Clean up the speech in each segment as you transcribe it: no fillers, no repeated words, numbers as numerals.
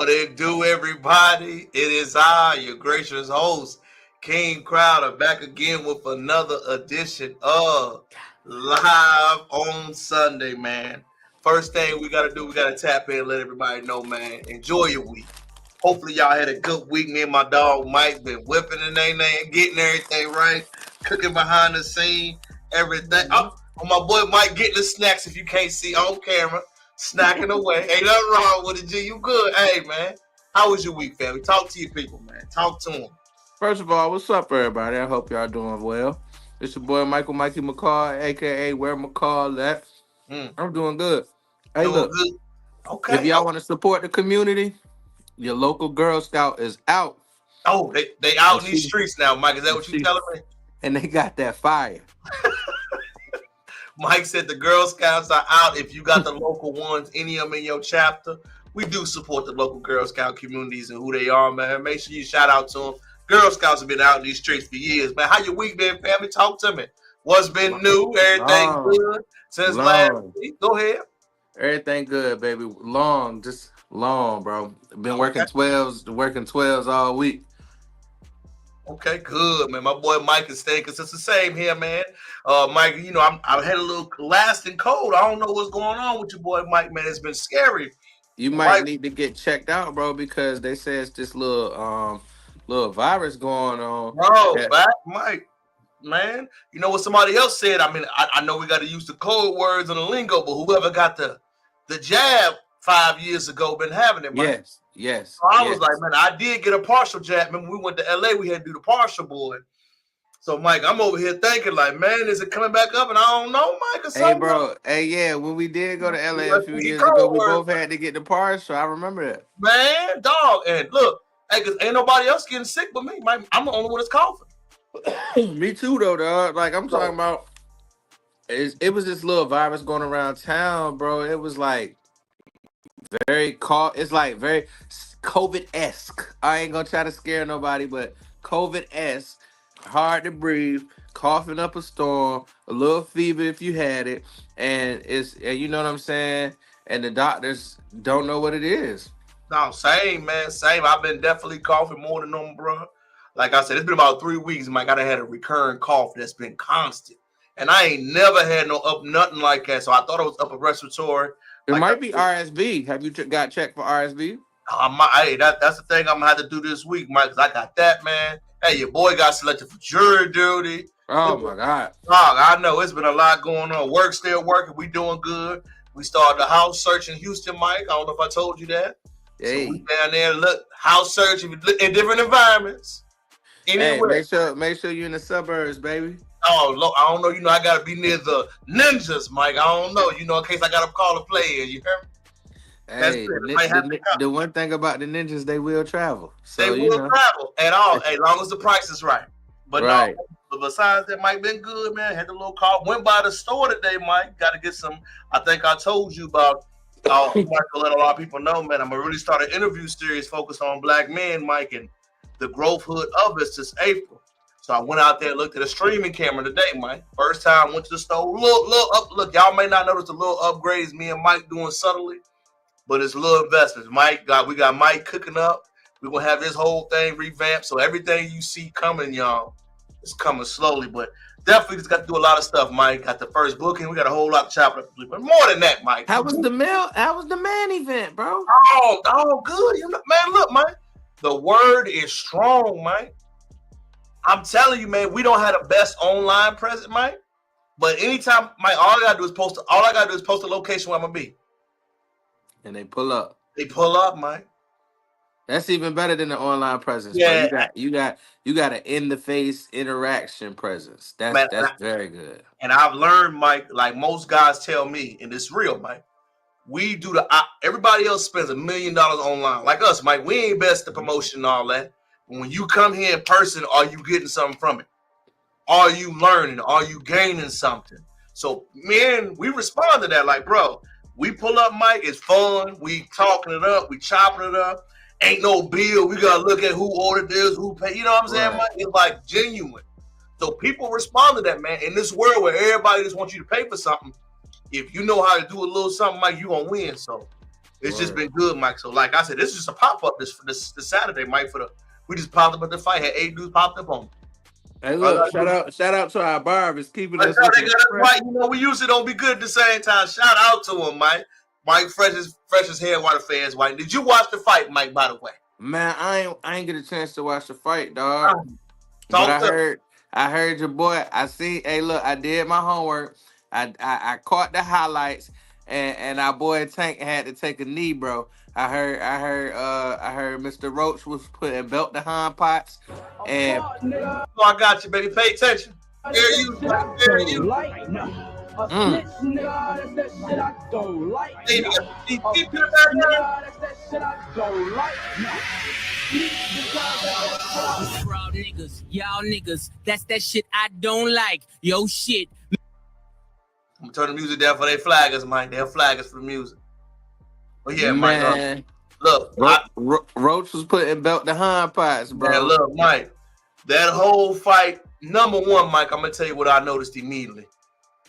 What it do, everybody? It is I, your gracious host, King Crowder, back again with another edition of Live on Sunday, man. First thing we got to do, we got to tap in and let everybody know, man, enjoy your week. Hopefully y'all had a good week. Me and my dog Mike been whipping and getting everything right, cooking behind the scene, everything. Oh, my boy Mike getting the snacks if you can't see on camera. Snacking away. Ain't nothing wrong with it, G. You good. Hey, man. How was your week, family? Talk to your people, man. Talk to them. First of all, what's up, everybody? I hope y'all doing well. It's your boy Mikey McCall, a.k.a. Where McCall at. I'm doing good. Hey, Doing look. good. Okay. If y'all want to support the community, your local Girl Scout is out. Oh, they out in these streets now, Mike. Is that what you telling me? And they got that fire. Mike said the Girl Scouts are out. If you got the local ones, any of them in your chapter, we do support the local Girl Scout communities and who they are, man. Make sure you shout out to them. Girl Scouts have been out in these streets for years, man. How your week been, family? Talk to me. What's been new? Everything good since last week? Go ahead. Everything good, baby. Just long, bro. Been working 12s all week. Okay, good, man. My boy Mike is staying consistent. Same here, man. Mike, you know, I had a little lasting cold. I don't know what's going on with your boy Mike, man. It's been scary. You might need to get checked out, bro, because they say it's this little virus going on. Bro, back, Mike, man. You know what somebody else said? I mean, I know we got to use the code words and the lingo, but whoever got the jab 5 years ago been having it, Mike. Yes. So I was like, man, I did get a partial jab. Remember, we went to LA, we had to do the partial, boy. So, Mike, I'm over here thinking, like, man, is it coming back up? And I don't know, Mike, or something. Hey, bro. Hey, yeah, when we did go to LA a few years ago, we both had to get the partial. I remember that. Man, dog. And look, hey, because ain't nobody else getting sick but me. Mike, I'm the only one that's coughing. Me too, though, dog. Like, I'm talking about, it was this little virus going around town, bro. It was like, it's like very COVID-esque. I ain't gonna try to scare nobody, but COVID-esque, hard to breathe, coughing up a storm, a little fever if you had it, and you know what I'm saying? And the doctors don't know what it is. No, same, man, same. I've been definitely coughing more than them, bro. Like I said, it's been about 3 weeks, Mike. I had a recurring cough that's been constant. And I ain't never had nothing like that. So I thought it was upper respiratory. It might be RSV. Have you got checked for RSV? Hey, that's the thing I'm gonna have to do this week, Mike, because I got that, man. Hey, your boy got selected for jury duty. Oh my God. Dog, I know it's been a lot going on. Work still working. We doing good. We started the house search in Houston, Mike. I don't know if I told you that. Hey. So we down there, look, house search in different environments. Anywhere. Hey, make sure you're in the suburbs, baby. Oh, look, I don't know. You know, I gotta be near the ninjas, Mike. I don't know. You know, in case I gotta call a player. You hear me? Hey, the one thing about the ninjas, they will travel. So, they will travel at all, as long as the price is right. But right. No, but besides that, Mike been good, man. Had the little call. Went by the store today, Mike. Got to get some. I think I told you about. I'd like to let a lot of people know, man. I'm gonna really start an interview series focused on Black men, Mike, and the growthhood of it since April. So I went out there and looked at a streaming camera today, Mike. First time went to the store. Look, y'all may not notice the little upgrades me and Mike doing subtly, but it's little investments. We got Mike cooking up. We're gonna have this whole thing revamped. So everything you see coming, y'all, is coming slowly, but definitely just got to do a lot of stuff, Mike. Got the first booking. We got a whole lot of chopping up. But more than that, Mike. How was the man event, bro? Oh, good. Man, look, Mike. The word is strong, Mike. I'm telling you, man, we don't have the best online presence, Mike. But anytime, Mike, all I gotta do is post a location where I'm gonna be. And they pull up. They pull up, Mike. That's even better than the online presence. Yeah, bro. You got an in the face interaction presence. That's very good. And I've learned, Mike, like most guys tell me, and it's real, Mike. We do everybody else spends $1 million online. Like us, Mike, we ain't best at promotion and all that. When you come here in person, are you getting something from it? Are you learning? Are you gaining something? So, man, we respond to that like, bro, we pull up, Mike, it's fun. We talking it up. We chopping it up. Ain't no bill. We got to look at who ordered this, who paid. You know what I'm saying, Mike? It's like genuine. So people respond to that, man. In this world where everybody just wants you to pay for something, if you know how to do a little something, Mike, you going to win. So It's just been good, Mike. So, like I said, this is just a pop up this Saturday, Mike. We just popped up at the fight. Had 8 dudes popped up on. Hey, look! Shout out to our barbers keeping us. They got us right. You know, we usually don't be good at the same time. Shout out to him, Mike. Mike, fresh as hair, water fans, White. Did you watch the fight, Mike? By the way, man, I ain't get a chance to watch the fight, dog. But I heard your boy. I see. Hey, look, I did my homework. I caught the highlights, and our boy Tank had to take a knee, bro. I heard Mr. Roach was putting belt to hind pots, and I got you, baby. Pay attention. Here you. Y'all niggas, that's that shit I don't like. Yo, shit. I'm gonna turn the music down for they flaggers, Mike. They'll flag us for the music. But yeah, Mike. Look, Roach was putting belt to hind pots, bro. Man, look, Mike. That whole fight, number one, Mike. I'm gonna tell you what I noticed immediately.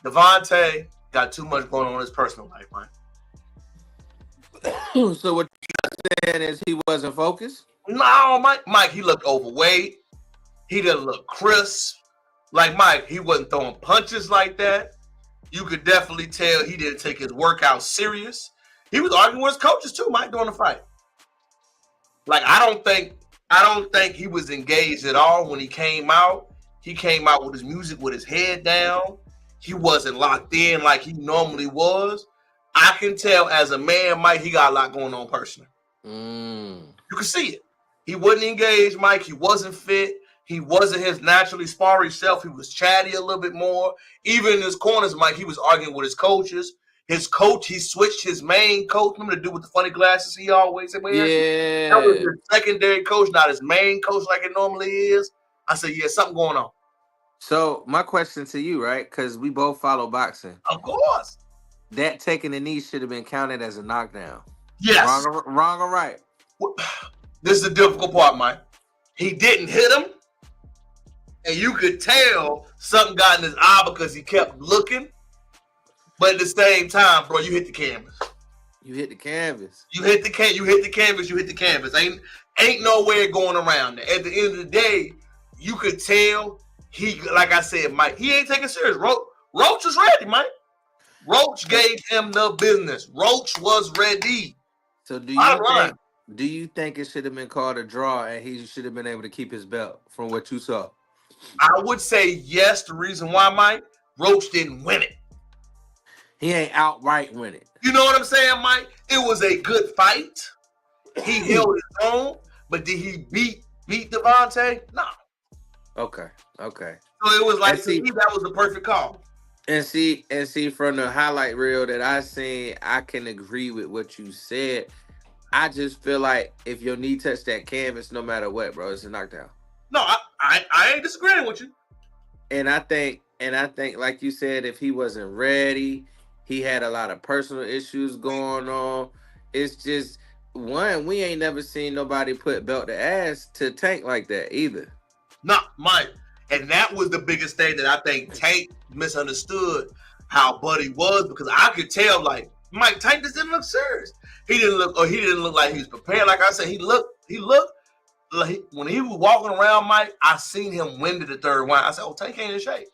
Dante got too much going on in his personal life, Mike. So what you're saying is he wasn't focused? No, Mike, he looked overweight. He didn't look crisp. Like, Mike, he wasn't throwing punches like that. You could definitely tell he didn't take his workout serious. He was arguing with his coaches too, Mike, during the fight. Like, I don't think he was engaged at all when he came out. He came out with his music with his head down. He wasn't locked in like he normally was. I can tell as a man, Mike, he got a lot going on personally. You can see it. He wasn't engaged, Mike. He wasn't fit. He wasn't his naturally sparring self. He was chatty a little bit more. Even in his corners, Mike, he was arguing with his coaches. His coach, he switched his main coach. Remember the dude with the funny glasses he always said? Yeah. That was his secondary coach, not his main coach like it normally is. I said, yeah, something going on. So my question to you, right? Because we both follow boxing. Of course. That taking the knee should have been counted as a knockdown. Yes. Wrong or right? This is the difficult part, Mike. He didn't hit him. And you could tell something got in his eye because he kept looking. But at the same time, bro, you hit the canvas. You hit the canvas. You hit the canvas. Ain't no way going around it. At the end of the day, you could tell he, like I said, Mike, he ain't taking serious. Roach was ready, Mike. Roach gave him the business. Roach was ready. So do you think it should have been called a draw and he should have been able to keep his belt from what you saw? I would say yes. The reason why, Mike, Roach didn't win it. He ain't outright win it. You know what I'm saying, Mike? It was a good fight. He held his own, but did he beat Dante? No. Okay. So it was like, to me, that was the perfect call. And see, from the highlight reel that I seen, I can agree with what you said. I just feel like if your knee touched that canvas, no matter what, bro, it's a knockdown. No, I ain't disagreeing with you. And I think, like you said, if he wasn't ready, he had a lot of personal issues going on. It's just, one, we ain't never seen nobody put belt to ass to Tank like that either. No, Mike. And that was the biggest thing that I think Tank misunderstood how Buddy was, because I could tell, like, Mike, Tank just didn't look serious. He didn't look like he was prepared. Like I said, he looked like when he was walking around, Mike, I seen him winded the third round. I said, oh, Tank ain't in shape.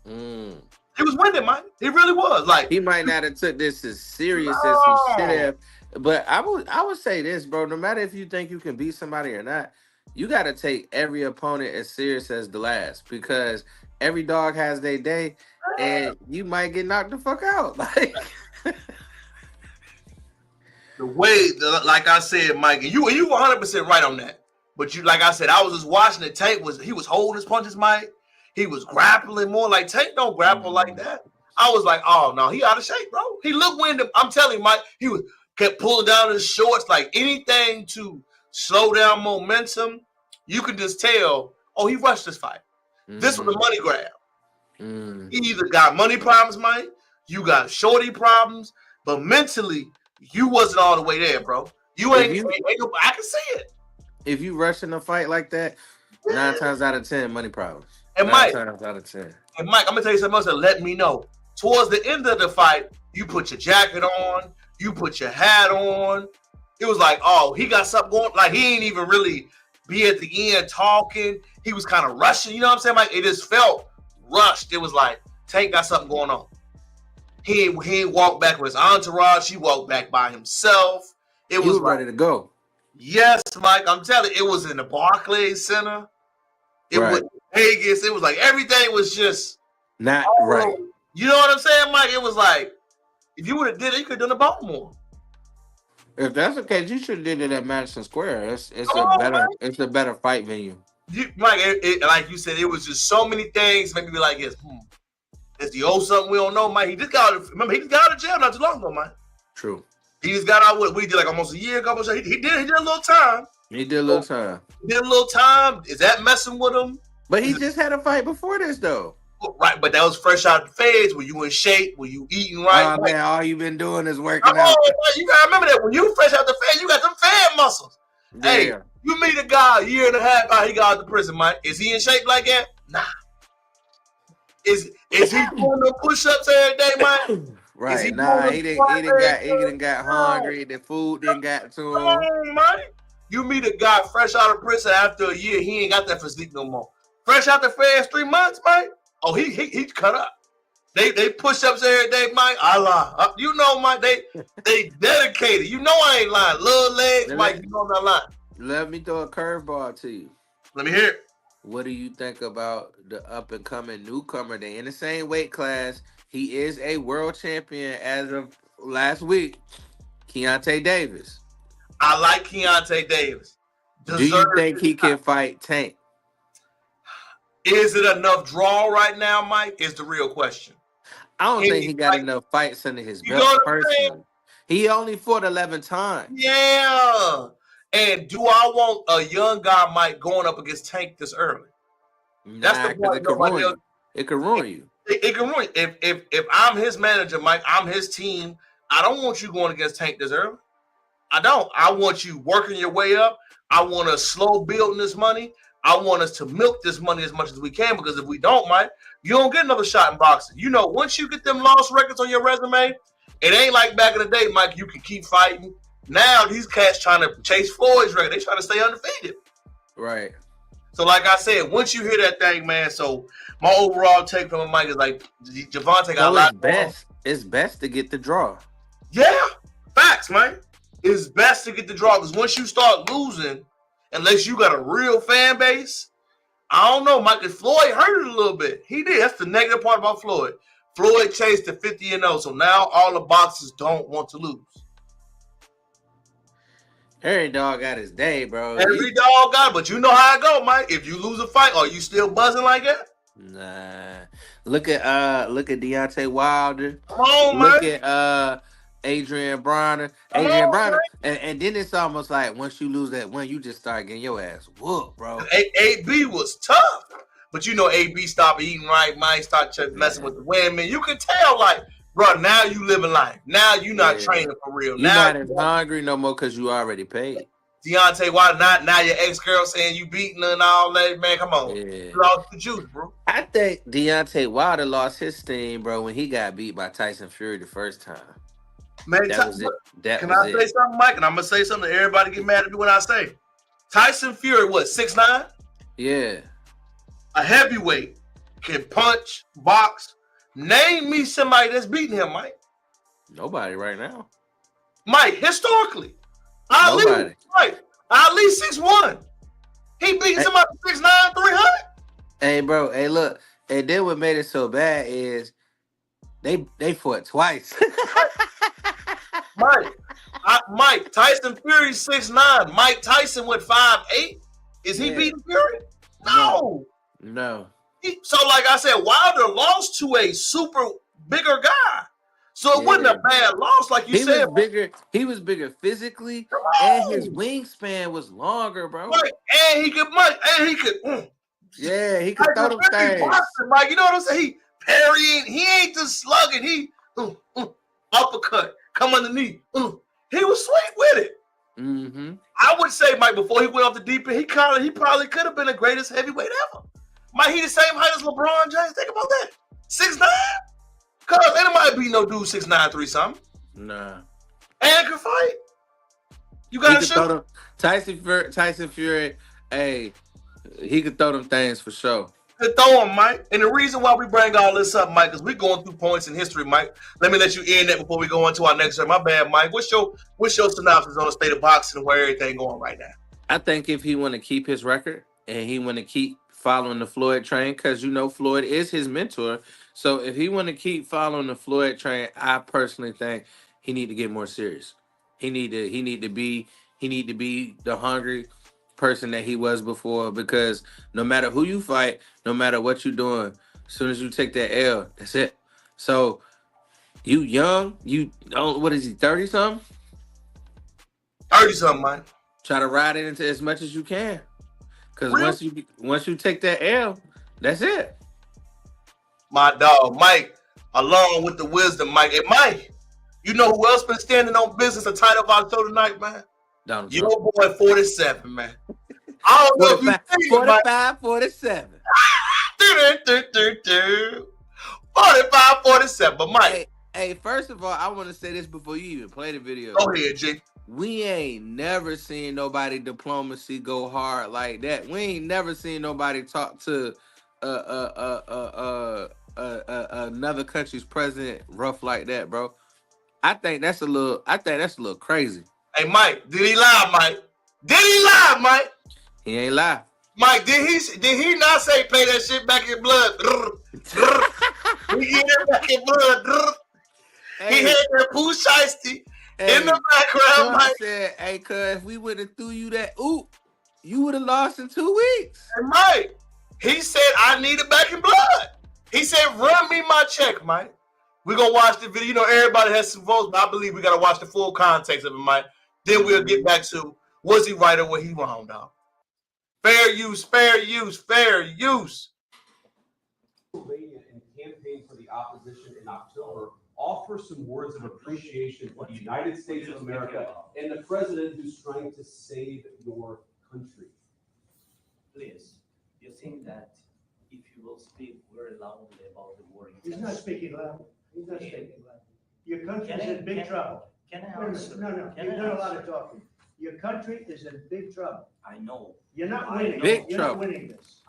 He was winded, Mike. He really was. Like, he might not have took this as serious as he should have. But I would say this, bro. No matter if you think you can beat somebody or not, you got to take every opponent as serious as the last, because every dog has their day, and you might get knocked the fuck out. Like the way, like I said, Mike, and you 100% right on that. But you, like I said, I was just watching it. Tank was holding his punches, Mike. He was grappling more. Like, Tank don't grapple like that. I was like, oh no, he out of shape, bro. He looked winded. I'm telling you, Mike, he kept pulling down his shorts, like anything to slow down momentum. You could just tell, oh, he rushed this fight. This was a money grab. He either got money problems, Mike, you got shorty problems, but mentally, you wasn't all the way there, bro. I can see it. If you rushing a fight like that, 9 times out of 10, money problems. And 9 Mike, times out of 10. And Mike, I'm gonna tell you something else that let me know. Towards the end of the fight, you put your jacket on, You put your hat on. It was like, oh, he got something going. Like he ain't even really be at the end talking. He was kind of rushing. You know what I'm saying? Like it just felt rushed. It was like Tank got something going on. He ain't walked back with his entourage. He walked back by himself. He was like, ready to go. Yes, Mike. I'm telling you, it was in the Barclays Center. It was Vegas. It was like everything was just not right. You know what I'm saying, Mike? It was like if you would have did it, you could have done it Baltimore. If that's the case, you should have did it at Madison Square. It's a better fight venue. Mike, like you said, it was just so many things made me be like, yes, is the old something we don't know, Mike? He just got out of jail not too long ago, Mike. True. He just got out what we did like almost a year ago. He did a little time. He did a little time. Is that messing with him? But he just had a fight before this though. Right, but that was fresh out the feds. Were you in shape? Were you eating right? Oh, man, all you been doing is working out. You gotta remember that when you fresh out the feds, you got them fed muscles. Yeah. Hey, you meet a guy a year and a half out, he got out of the prison, Mike. Is he in shape like that? Nah. Is he doing the push-ups every day, Mike? Right. He didn't got hungry. The food didn't got to him. Mike. You meet a guy fresh out of prison after a year, he ain't got that physique no more. Fresh out the feds 3 months, Mike. Oh, he cut up. They push ups every day, Mike. Allah, you know, Mike. They dedicated. You know I ain't lying. Little legs, Mike. You know I'm not lying. Let me throw a curveball to you. Let me hear it. What do you think about the up and coming newcomer? They in the same weight class. He is a world champion as of last week. Keontae Davis. I like Keontae Davis. Do you think he can fight Tank? Is it enough draw right now, Mike? Is the real question. I don't think he got enough fights under his belt personally. He only fought 11 times. Yeah. And do I want a young guy, Mike, going up against Tank this early? That's the point. It could ruin you. It could ruin you. It can ruin you. If I'm his manager, Mike, I'm his team. I don't want you going against Tank this early. I don't. I want you working your way up. I want to slow building this money. I want us to milk this money as much as we can, because if we don't, Mike, you don't get another shot in boxing. You know, once you get them lost records on your resume, it ain't like back in the day, Mike, you can keep fighting. Now these cats trying to chase Floyd's record. They trying to stay undefeated. Right. So like I said, once you hear that thing, man, so my overall take from Mike is like Javante got a lot. It's best to get the draw. Yeah. Facts, man. It's best to get the draw, because once you start losing, unless you got a real fan base, I don't know, Mike. Floyd hurt it a little bit. He did. That's the negative part about Floyd. Floyd chased to 50-0, so now all the boxers don't want to lose. Every dog got his day, bro. Every dog got it, but you know how it go, Mike. If you lose a fight, are you still buzzing like that? Nah. Look at Deontay Wilder. Come on, man. Look at Adrian Bronner. And then it's almost like once you lose that one, you just start getting your ass whooped, bro. AB was tough. But you know AB stopped eating right, Mike, start messing with the women. You can tell, like, bro, now you living life. Now you not training for real. You're not as hungry no more because you already paid. Deontay Wilder, now your ex-girl saying you beating her and all that, man. Come on. Yeah. You lost the juice, bro. I think Deontay Wilder lost his steam, bro, when he got beat by Tyson Fury the first time. Man, that was it. Can I say something, Mike? And I'm going to say something that everybody get mad at me when I say. Tyson Fury, what, 6'9"? Yeah. A heavyweight can punch, box. Name me somebody that's beating him, Mike. Nobody right now. Mike, historically. Nobody. Ali 6'1". He beating somebody 6'9", 300. Hey, bro. Hey, look. And then what made it so bad is they fought twice. Mike, Tyson Fury 6'9". Mike Tyson went 5'8". Is he beating Fury? No. So, like I said, Wilder lost to a super bigger guy. So it wasn't a bad loss, like you said. He was bigger physically, and his wingspan was longer, bro. Mike, and he could. Yeah, he could throw them things. Mike, you know what I'm saying? He parrying. He ain't just slugging. He uppercut, come underneath. He was sweet with it. Mm-hmm. I would say, Mike, before he went off the deep end, he probably could have been the greatest heavyweight ever. Mike, he the same height as LeBron James. Think about that. 6'9". Cause anybody beat no dude 6'9", 3 something. Nah. And can fight. You got to shoot. Tyson Fury, hey, he could throw them things for sure. To throw him, Mike. And the reason why we bring all this up, Mike, is we're going through points in history, Mike. Let me let you in that before we go into our next show. My bad, Mike. What's your synopsis on the state of boxing and where everything going right now? I think if he want to keep his record and he want to keep following the Floyd train, because Floyd is his mentor. So if he want to keep following the Floyd train, I personally think he need to get more serious. He need to be the hungry person that he was before, because no matter who you fight, no matter what you're doing, as soon as you take that L, that's it. So you young, what is he, 30 something? 30 something, Mike. Try to ride it into as much as you can. Because once you take that L, that's it. My dog, Mike, along with the wisdom, Mike. And Mike, you know who else been standing on business a title of our show tonight, man? Donald Your Trump. boy 47, man. I don't know if you think 45, 47. 45, 47. But Mike. Hey, first of all, I want to say this before you even play the video. Go ahead, G. We ain't never seen nobody diplomacy go hard like that. We ain't never seen nobody talk to another country's president rough like that, bro. I think that's a little crazy. Hey, Mike, did he lie, Mike? Did he lie, Mike? He ain't lie. Mike, did he not say pay that shit back in blood? He get it back in blood. He had that Pooh Shiesty in the background, Mike. Said, hey, cuz if we would have threw you that you would have lost in 2 weeks. Hey, Mike, he said, I need it back in blood. He said, run me my check, Mike. We're going to watch the video. You know, everybody has some votes, but I believe we got to watch the full context of it, Mike. Then we'll get back to, was he right or was he wrong, dog? Fair use, fair use, fair use. Pennsylvania and campaign for the opposition in October offer some words of appreciation for the United States of America and the president who's trying to save your country. Please, you think that if you will speak very loudly about the war in He's not speaking loud. He's not speaking loud. Your country is in big trouble. Can I answer? No. You've done a lot of talking. Your country is in big trouble. I know. You're not winning. Big You're trouble. not winning this.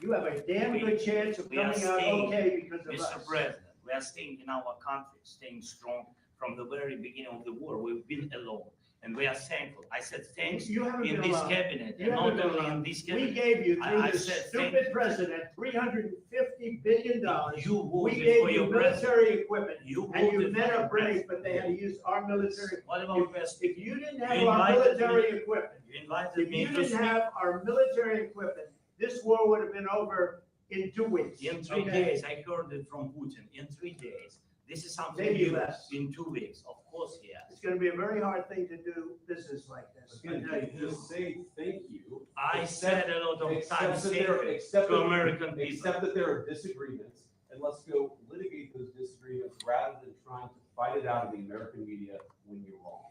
You have a damn good chance of coming out okay because of us. Mr. President, we are staying in our country, staying strong from the very beginning of the war. We've been alone, and we are thankful. I said thanks You haven't in been this alone. cabinet, You and not haven't been only alone. in this We cabinet. gave you, through I this said stupid thank you. president, $350 billion. You We voted gave for you your military president. equipment. You And you voted met for are your brave, president. but they had to use our military. What about best? If you didn't have You our invited military me. equipment, You invited if me you to didn't speak. have our military equipment, this war would have been over in 2 weeks. In 3 okay? days, I heard it from Putin. In 3 days, this is something Maybe new. less. In 2 weeks, of course, yes. It's gonna be a very hard thing to do business like this. Again, just say thank you. I said a lot of Accept times that there- thank you accept to that- American people. Except that there are disagreements, and let's go litigate those disagreements rather than trying to fight it out in the American media when you're wrong.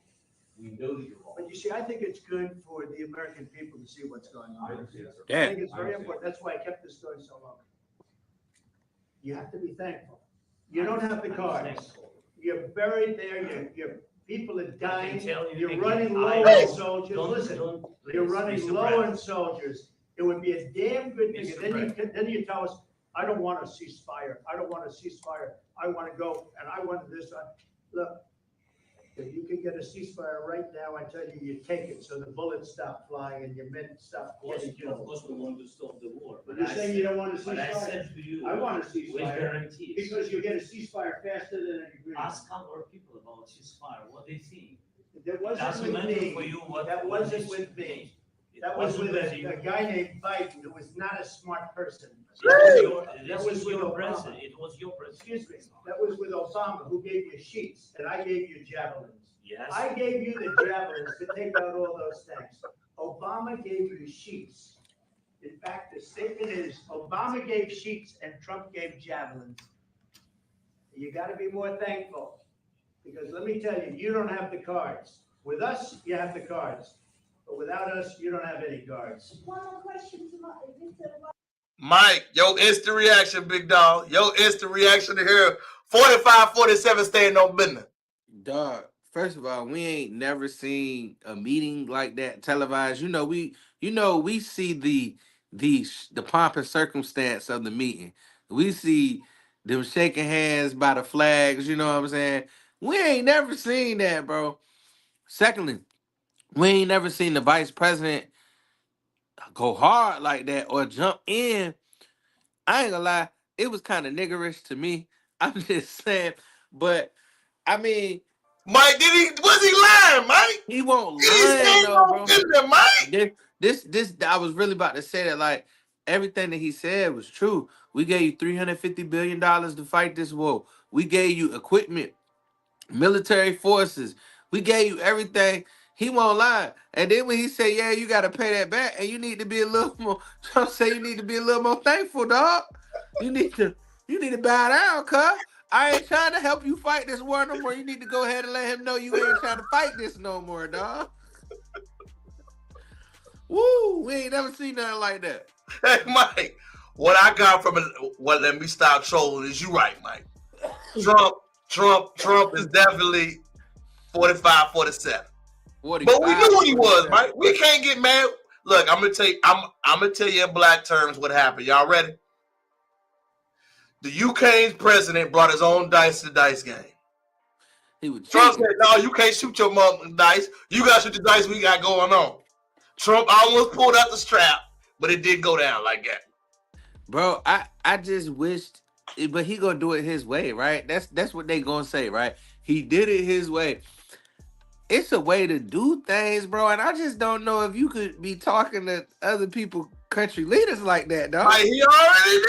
We know that you're wrong. But you see, I think it's good for the American people to see what's going I on. understand, sir. I think it's I very understand. important. That's why I kept this story so long. You have to be thankful. You don't have the I'm cards. thankful. You're buried there, your people are I can dying, tell you you're again, running I- low on soldiers. Don't- Listen, don't- you're please, running Mr. low President. on soldiers. It would be a damn good thing. Mr. Then you tell us, I don't want a ceasefire. I don't want a ceasefire. I want to go and I want this. Look, if you could get a ceasefire right now, I tell you, you take it. So the bullets stop flying and your men stop Of course, getting of killed. course, we want to stop the war. But you're saying you don't want a But I ceasefire? said to you, I want a with ceasefire guarantees. because you get a ceasefire faster than an agreement. Ask our people about ceasefire, what they think. That wasn't Doesn't with matter for me. you what. That what wasn't they with me. think. It That was wasn't with you. a guy named Biden who was not a smart person. That was with your Obama. president. It was your president. Excuse me, that was with Obama, who gave you sheets, and I gave you javelins. Yes. I gave you the javelins to take out all those things. Obama gave you sheets. In fact, the statement is, Obama gave sheets and Trump gave javelins. You gotta be more thankful, because let me tell you, you don't have the cards. With us, you have the cards, but without us, you don't have any cards. One more question to Mr. Mike, your instant reaction, big dog. Your instant reaction to hear 45, 47 staying on business. Dog, First of all, we ain't never seen a meeting like that televised. We see the pomp and circumstance of the meeting. We see them shaking hands by the flags. You know what I'm saying? We ain't never seen that, bro. Secondly, we ain't never seen the vice president go hard like that or jump in. I ain't gonna lie, it was kind of niggerish to me. I'm just saying, but I mean, Mike, was he lying, Mike? he won't He lie stayed though, on bro. business, Mike. This I was really about to say that, like, everything that he said was true. We gave you $350 billion to fight this war. We gave you equipment, military forces. We gave you everything. He won't lie. And then when he said, "Yeah, you got to pay that back," and you need to be a little more. Trump say you need to be a little more thankful, dog. You need to bow down, cuz. I ain't trying to help you fight this war no more. You need to go ahead and let him know you ain't trying to fight this no more, dog. Woo, we ain't never seen nothing like that. Hey, Mike, what I got from it, well, let me stop trolling, is you right, Mike. Trump is definitely 45, 47. But we knew what he was, Mike. We can't get mad. Look, I'm gonna tell you in black terms what happened. Y'all ready? The UK's president brought his own dice to the dice game. Trump said, "No, you can't shoot your mother dice. You gotta shoot the dice we got going on." Trump almost pulled out the strap, but it did go down like that. Bro, I just wished, but he gonna do it his way, right? That's what they gonna say, right? He did it his way. It's a way to do things, bro, and I just don't know if you could be talking to other people, country leaders like that, dog. Like, he already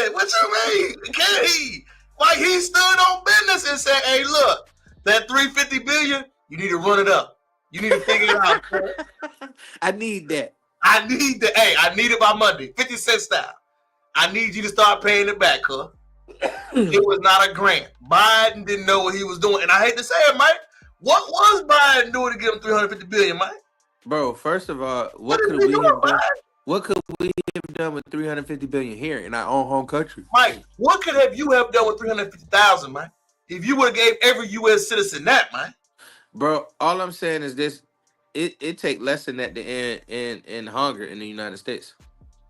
did. What you mean? Can he? Like, he stood on business and said, "Hey, look, that $350 billion, you need to run it up. You need to figure it out." I need that. I need it by Monday, 50 cent style. I need you to start paying it back, cuz. It was not a grant. Biden didn't know what he was doing. And I hate to say it, Mike. What was Biden doing to give him $350 billion, Mike? Bro, first of all, what could we have done? What could we have done with $350 billion here in our own home country? Mike, what could you have done with $350,000, Mike? If you would have gave every U.S. citizen that, Mike. Bro, all I'm saying is this: it take less than that to end hunger in the United States.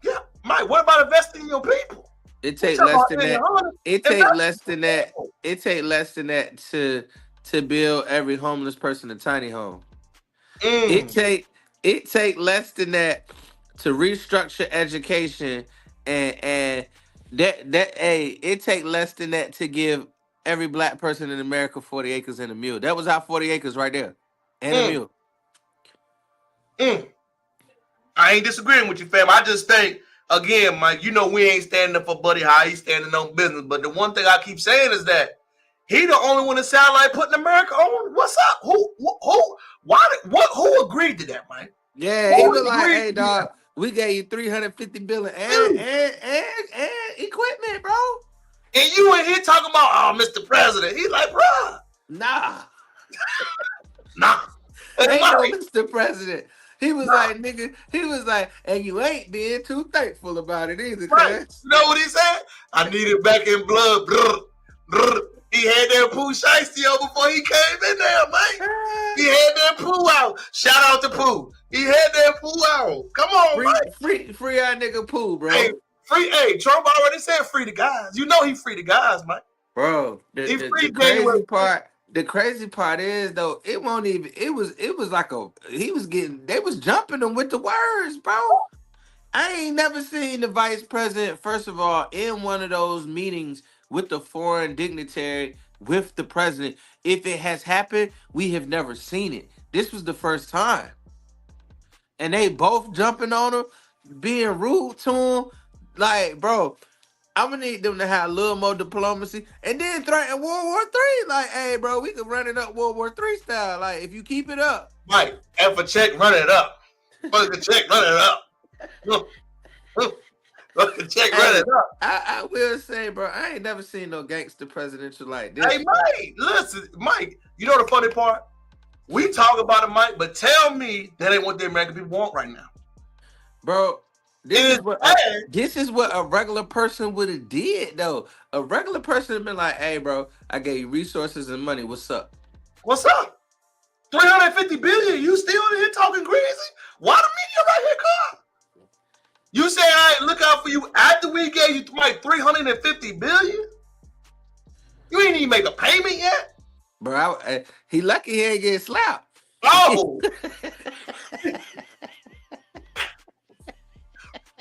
Yeah, Mike. What about investing in your people? It take less than that. It take less than that. It take less than that to build every homeless person a tiny home. It take less than that to restructure education and it take less than that to give every black person in America 40 acres and a mule. That was our 40 acres right there. And a mule. I ain't disagreeing with you, fam. I just think, again, Mike, we ain't standing up for Buddy High. He's standing on business. But the one thing I keep saying is that he the only one that sound like putting America on. What's up? Who agreed to that, Mike? Yeah, he was like, "Hey, dog, we gave you $350 billion and equipment, bro." And you in here talking about, "Oh, Mr. President." He's like, "Bruh, nah." Ain't no Mr. President. He was like, nigga, he was like, "And you ain't being too thankful about it either, right." cuz. You know what he said? "I need it back in blood." Brr, brr. He had that Pooh Shiesty on before he came in there, man. He had that Pooh out. Shout out to Pooh. He had that Pooh out. Come on, man. Free our nigga Pooh, bro. Hey, Trump already said free the guys. You know he free the guys, man. Bro, the crazy part is though, it won't even. It was like they was jumping him with the words, bro. I ain't never seen the vice president, first of all, in one of those meetings with the foreign dignitary with the president. If it has happened, we have never seen it. This was the first time. And they both jumping on him, being rude to him. Like, bro, I'm gonna need them to have a little more diplomacy and then threaten World War III. Like, hey, bro, we can run it up World War III style. Like, if you keep it up. Mike, F a check, run it up. Fuck the check, run it up. Fuck the check, run it up. I will say, bro, I ain't never seen no gangster presidential like this. Hey, Mike, listen, Mike, you know the funny part? We talk about it, Mike, but tell me that ain't what the American people want right now. Bro, this is what a regular person would have did, though. A regular person would have been like, "Hey, bro, I gave you resources and money. What's up?" What's up? 350 billion. You still in here talking crazy? Why the media right here, come? You say I ain't look out for you after we gave you like 350 billion? You ain't even make a payment yet? Bro, he lucky he ain't get slapped. Oh.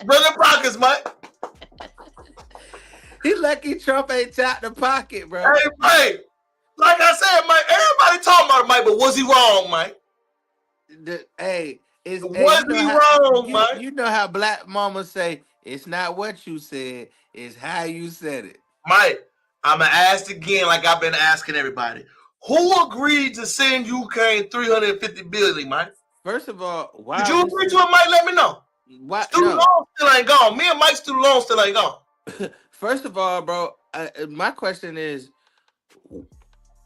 Brother pockets, Mike. He lucky Trump ain't tapped the pocket, bro. Hey, Mike. Like I said, Mike, everybody talking about it, Mike, but was he wrong, Mike? Was he wrong, Mike? You know how black mamas say, it's not what you said, it's how you said it. Mike, I'm going to ask again like I've been asking everybody. Who agreed to send Ukraine 350 billion, Mike? First of all, why did you agree to it, Mike? Let me know. Student loan still ain't gone. Me and Mike's student loan still ain't gone. First of all, bro, my question is,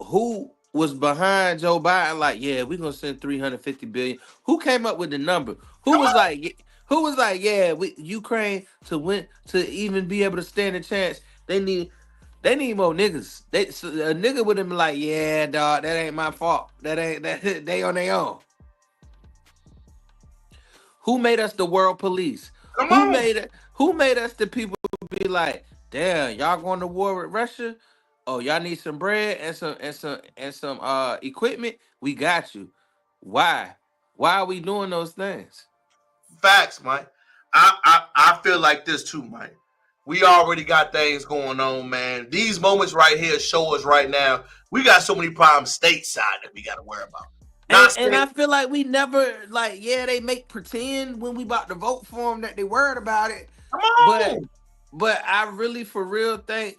who was behind Joe Biden? Like, yeah, we're gonna send 350 billion. Who came up with the number? Who was like, yeah, Ukraine to even be able to stand a chance? They need more niggas. A nigga would have been like, yeah, dog, that ain't my fault. That they on their own. Who made us the world police? Who made us the people be like, damn, y'all going to war with Russia? Oh, y'all need some bread and some equipment? We got you. Why? Why are we doing those things? Facts, Mike. I feel like this too, Mike. We already got things going on, man. These moments right here show us right now we got so many problems stateside that we got to worry about. And I feel like we never, like, yeah, they make pretend when we about to vote for them that they worried about it. Come on. But I really, for real, think,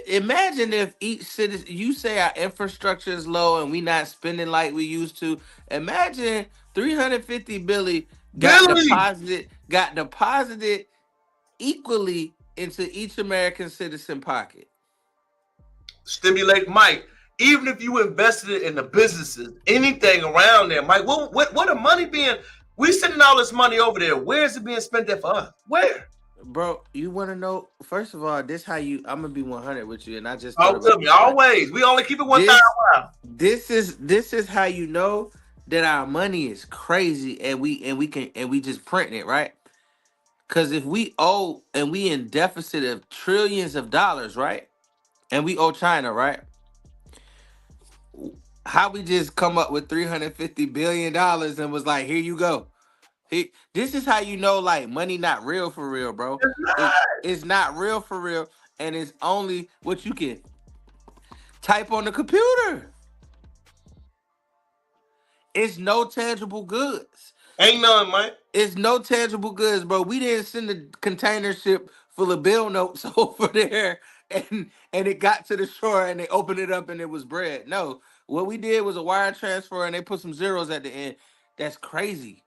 imagine if each citizen, you say our infrastructure is low and we not spending like we used to. Imagine 350 billion got deposited equally into each American citizen pocket. Stimulate, Mike. Even if you invested it in the businesses, anything around there, Mike, what the money being? We sending all this money over there. Where is it being spent there for us? Where? Bro, you want to know? First of all, this how you. I'm gonna be 100 with you, and I just. Tell me always. We only keep it 1,000 round. This is how you know that our money is crazy, and we just printing it, right? Because if we owe and we in deficit of trillions of dollars, right? And we owe China, right? How we just come up with $350 billion and was like, here you go. This is how you know, like, money not real for real, bro. It's not real for real, and it's only what you can type on the computer. It's no tangible goods. Ain't none, Mike. It's no tangible goods, bro. We didn't send a container ship full of bill notes over there, and it got to the shore, and they opened it up, and it was bread. No. What we did was a wire transfer, and they put some zeros at the end. That's crazy.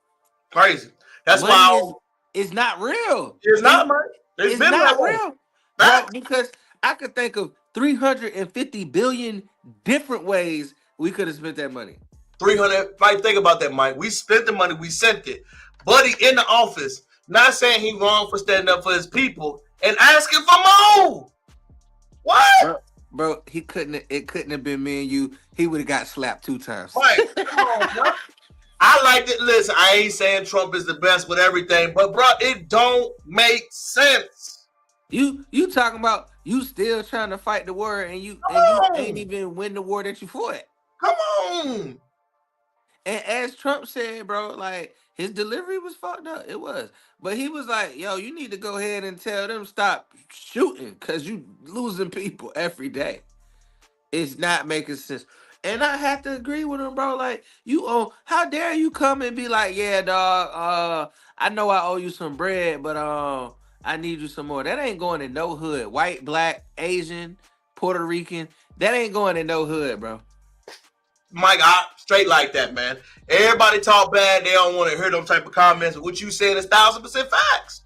Crazy. That's why it's not real. It's not, man. It's not real. Bro, because I could think of 350 billion different ways we could have spent that money. 300. Mike, think about that, Mike. We spent the money. We sent it. Buddy in the office, not saying he wrong for standing up for his people and asking for more. What? Bro, it couldn't have been me and you. He would have got slapped 2 times. Right. Come on, bro. I like it. Listen, I ain't saying Trump is the best with everything, but bro, it don't make sense. You talking about you still trying to fight the war and you ain't even win the war that you fought. Come on. And as Trump said, bro, like his delivery was fucked up. It was. But he was like, yo, you need to go ahead and tell them stop shooting because you losing people every day. It's not making sense. And I have to agree with him, bro. Like, how dare you come and be like, yeah, dog, I know I owe you some bread, but I need you some more. That ain't going in no hood. White, black, Asian, Puerto Rican. That ain't going in no hood, bro. Mike, I straight like that, man. Everybody talk bad. They don't want to hear them type of comments. But what you saying is 1,000% facts.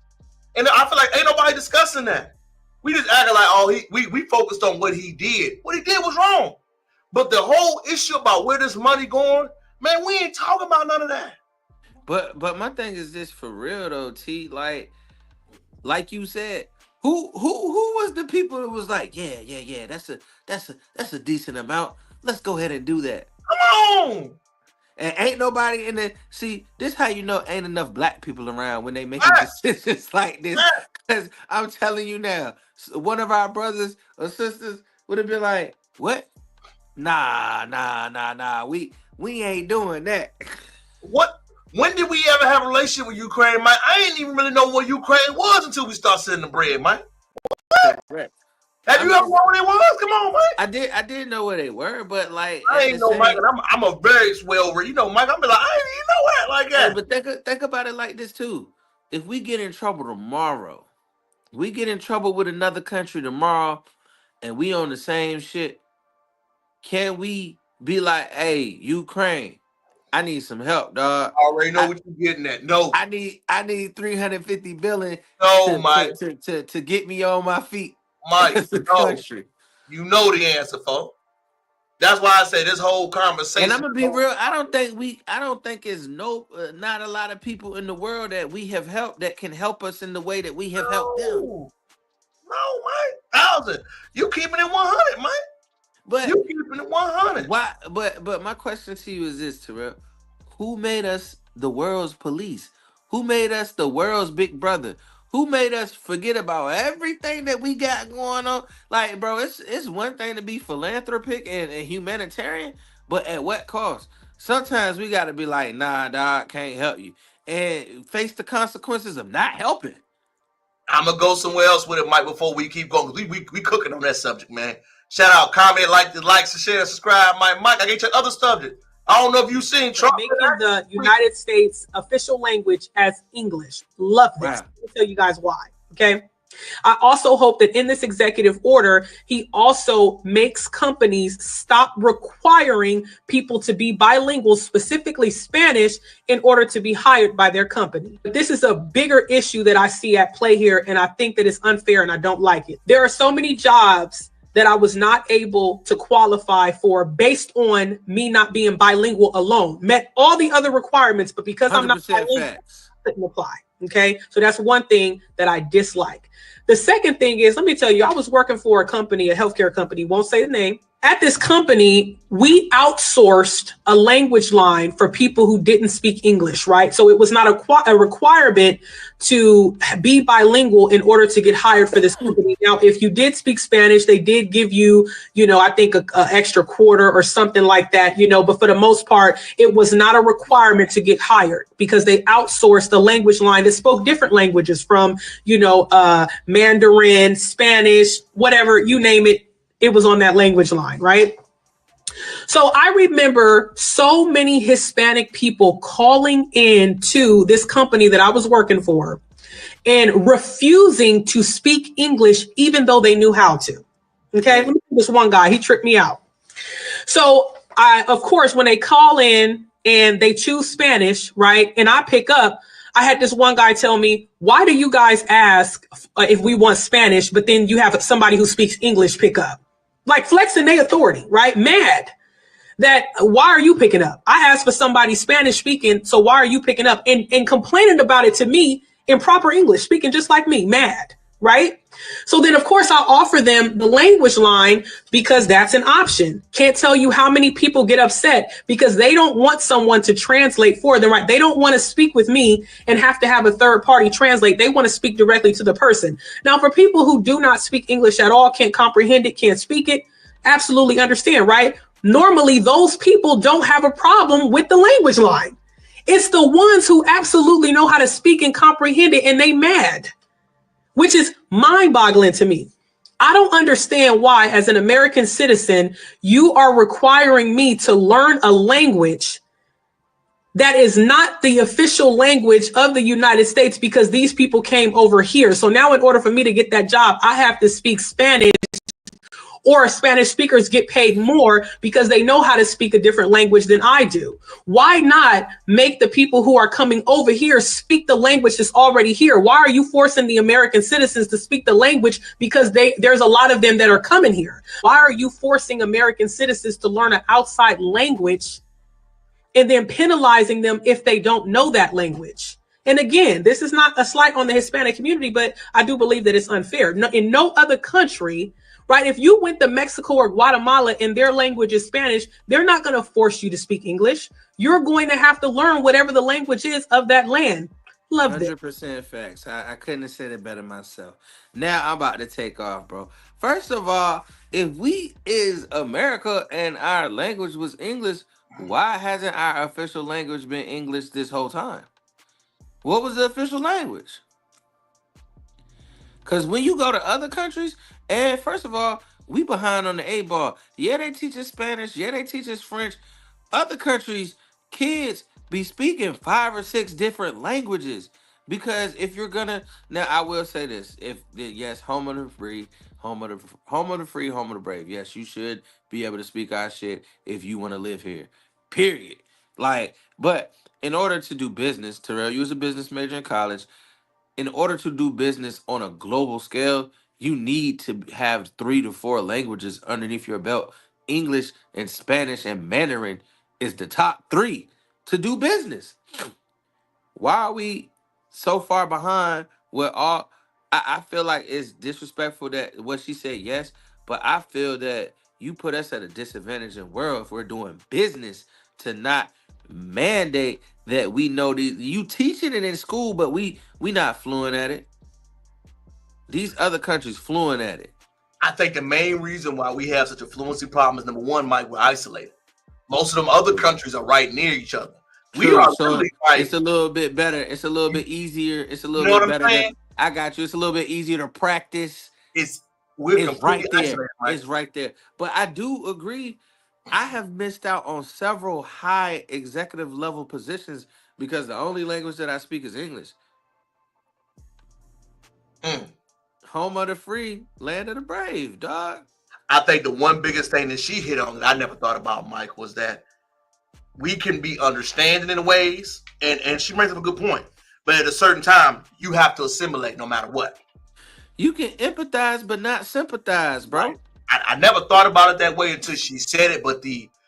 And I feel like ain't nobody discussing that. We just acting like, we focused on what he did. What he did was wrong. But the whole issue about where this money going, man, we ain't talking about none of that. But my thing is this for real though, T. Like you said, who was the people that was like, yeah, that's a decent amount. Let's go ahead and do that. Come on. And ain't nobody in the see. This how you know ain't enough black people around when they making Right. decisions like this. Right. Cause I'm telling you now, one of our brothers or sisters would have been like, "What? Nah. We ain't doing that." What? When did we ever have a relationship with Ukraine, Mike? I didn't even really know what Ukraine was until we started sending the bread, Mike. Correct. Have you ever known what it was? Come on, Mike. I did know where they were, but like I at ain't the know, Mike, same. and I'm a very swell, you know, Mike. I'm be like, I ain't even know that like Hey, that. but think about it like this too. If we get in trouble tomorrow, we get in trouble with another country tomorrow, and we on the same shit. Can we be like, "Hey, Ukraine, I need some help, dog. I already know what you're getting at. No, I need 350 billion no, Mike, to get me on my feet Mike, as a no. country." You know the answer, folks. That's why I say this whole And I'm conversation. gonna be real. I don't think it's not a lot of people in the world that we have helped that can help us in the way that we have helped them. No, Mike. 1,000. You keeping it 100, Mike. But You keeping it 100. why? But my question to you is this, Terrell: who made us the world's police? Who made us the world's big brother? Who made us forget about everything that we got going on? Like, bro, it's one thing to be philanthropic and humanitarian, but at what cost? Sometimes we got to be like, nah, dog, can't help you, and face the consequences of not helping. I'm gonna go somewhere else with it, Mike. Before we keep going, we cooking on that subject, man. Shout out, comment, like, share, subscribe, Mike. I get your other subject. I don't know if you've seen Trump making the United States official language as English. Love this. Wow. Let me tell you guys why. Okay. I also hope that in this executive order, he also makes companies stop requiring people to be bilingual, specifically Spanish, in order to be hired by their company. This is a bigger issue that I see at play here, and I think that it's unfair and I don't like it. There are so many jobs that I was not able to qualify for based on me not being bilingual alone. Met all the other requirements, but because I'm not bilingual, facts. I couldn't apply. Okay, so that's one thing that I dislike. The second thing is, let me tell you, I was working for a company, a healthcare company, won't say the name. At this company, we outsourced a language line for people who didn't speak English, right? So it was not a requirement to be bilingual in order to get hired for this company. Now, if you did speak Spanish, they did give you, I think a extra quarter or something like that, but for the most part, it was not a requirement to get hired because they outsourced the language line that spoke different languages from, Mandarin, Spanish, whatever, you name it. It was on that language line, right? So I remember so many Hispanic people calling in to this company that I was working for and refusing to speak English, even though they knew how to. Okay, let me see this one guy, he tripped me out. So of course, when they call in and they choose Spanish, right? And I pick up, I had this one guy tell me, why do you guys ask if we want Spanish, but then you have somebody who speaks English pick up? Like flexing their authority, right? Mad that why are you picking up? I asked for somebody Spanish speaking, so why are you picking up? And complaining about it to me in proper English, speaking just like me, mad, right? So then, of course, I'll offer them the language line because that's an option. Can't tell you how many people get upset because they don't want someone to translate for them, right? They don't want to speak with me and have to have a third party translate. They want to speak directly to the person. Now, for people who do not speak English at all, can't comprehend it, can't speak it, absolutely understand, right? Normally, those people don't have a problem with the language line. It's the ones who absolutely know how to speak and comprehend it, and they mad, which is mind-boggling to me. I don't understand why, as an American citizen, you are requiring me to learn a language that is not the official language of the United States because these people came over here. So now in order for me to get that job, I have to speak Spanish, or Spanish speakers get paid more because they know how to speak a different language than I do. Why not make the people who are coming over here speak the language that's already here? Why are you forcing the American citizens to speak the language because there's a lot of them that are coming here? Why are you forcing American citizens to learn an outside language and then penalizing them if they don't know that language? And again, this is not a slight on the Hispanic community, but I do believe that it's unfair. In no other country right? If you went to Mexico or Guatemala and their language is Spanish, they're not going to force you to speak English. You're going to have to learn whatever the language is of that land. Loved it. 100% facts. I couldn't have said it better myself. Now I'm about to take off, bro. First of all, if we is America and our language was English, why hasn't our official language been English this whole time? What was the official language? Because when you go to other countries, and first of all, we behind on the 8 ball. Yeah, they teach us Spanish. Yeah, they teach us French. Other countries, kids be speaking 5 or 6 different languages. Because if you're gonna, now I will say this: if yes, home of the free, home of the free, home of the brave. Yes, you should be able to speak our shit if you want to live here. Period. Like, but in order to do business, Terrell, you was a business major in college. In order to do business on a global scale, you need to have 3 to 4 languages underneath your belt. English and Spanish and Mandarin is the top 3 to do business. Why are we so far behind with all? I feel like it's disrespectful that what she said, yes, but I feel that you put us at a disadvantage in the world if we're doing business to not mandate that we know these. You teaching it in school, but we not fluent at it. These other countries fluent at it. I think the main reason why we have such a fluency problem is, number one, Mike, we're isolated. Most of them other countries are right near each other. We True, are so really like, it's a little bit better. It's a little bit easier. It's a little you know bit what I'm better. saying? I got you. It's a little bit easier to practice. We're It's right completely there. isolated, right? It's right there. But I do agree. I have missed out on several high executive level positions because the only language that I speak is English. Mm. Home of the free, land of the brave, dog. I think the one biggest thing that she hit on that I never thought about, Mike, was that we can be understanding in ways, and she brings up a good point. But at a certain time, you have to assimilate no matter what. You can empathize but not sympathize, bro. Right. I never thought about it that way until she said it, but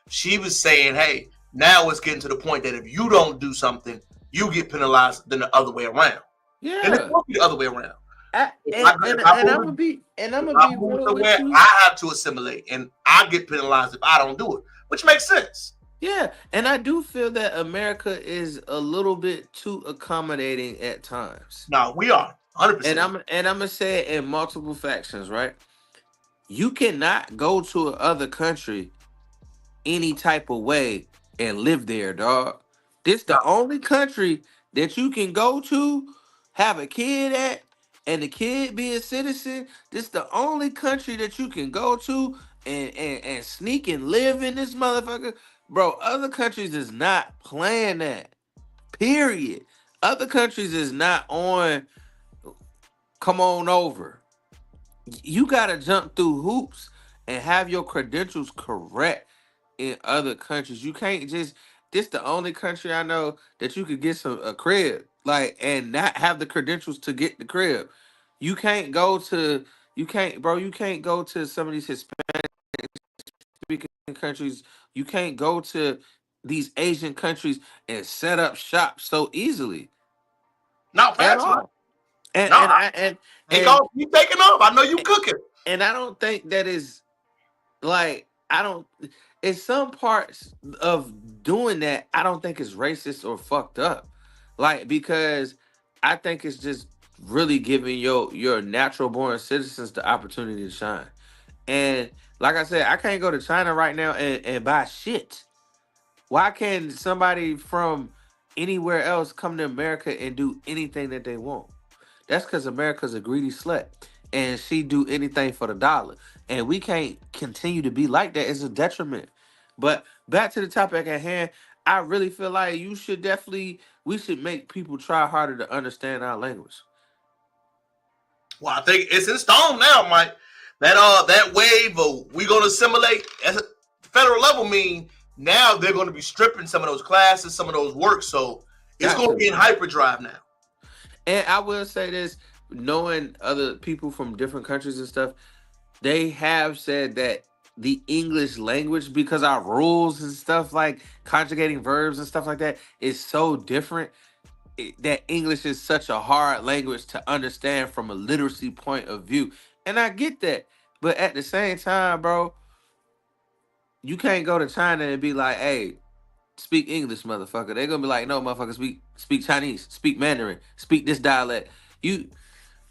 she was saying, hey, now it's getting to the point that if you don't do something, you get penalized than the other way around. Yeah. And it won't be the other way around. And I'm gonna be real with you. I have to assimilate, and I get penalized if I don't do it, which makes sense. Yeah, and I do feel that America is a little bit too accommodating at times. No, we are 100%. And I'm gonna say it in multiple factions, right? You cannot go to another country any type of way and live there, dog. This the only country that you can go to, have a kid at, and the kid be a citizen. This the only country that you can go to and sneak and live in this motherfucker. Bro, other countries is not playing that. Period. Other countries is not on come on over. You gotta jump through hoops and have your credentials correct in other countries. You can't just this the only country I know that you could get a crib like and not have the credentials to get the crib. You can't go to you can't go to some of these Hispanic speaking countries. You can't go to these Asian countries and set up shop so easily. Not At facts, all. And no, and you taking off. I know you cooking. and I don't think that is like I don't. In some parts of doing that, I don't think it's racist or fucked up. Like because I think it's just really giving your natural born citizens the opportunity to shine. And like I said, I can't go to China right now and buy shit. Why can't somebody from anywhere else come to America and do anything that they want? That's because America's a greedy slut. And she do anything for the dollar. And we can't continue to be like that. It's a detriment. But back to the topic at hand, I really feel like we should make people try harder to understand our language. Well, I think it's in stone now, Mike. That wave of we gonna assimilate at the federal level mean now they're gonna be stripping some of those classes, some of those works. So it's gonna be in hyperdrive now. And I will say this, knowing other people from different countries and stuff, they have said that the English language, because our rules and stuff like conjugating verbs and stuff like that is so different, that English is such a hard language to understand from a literacy point of view. And I get that. But at the same time, bro, you can't go to China and be like, hey, speak English, motherfucker. They're gonna be like, no, motherfucker, speak Chinese, speak Mandarin, speak this dialect.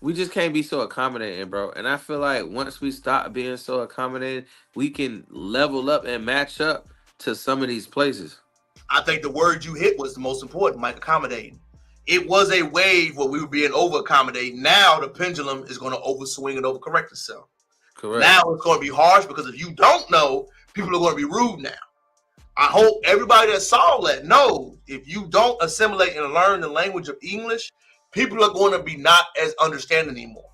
We just can't be so accommodating, bro. And I feel like once we stop being so accommodating, we can level up and match up to some of these places. I think the word you hit was the most important, Mike, accommodating. It was a wave where we were being over accommodating. Now the pendulum is going to overswing and overcorrect itself. Correct. Now it's going to be harsh because if you don't know, people are going to be rude now. I hope everybody that saw that knows if you don't assimilate and learn the language of English, people are going to be not as understanding anymore.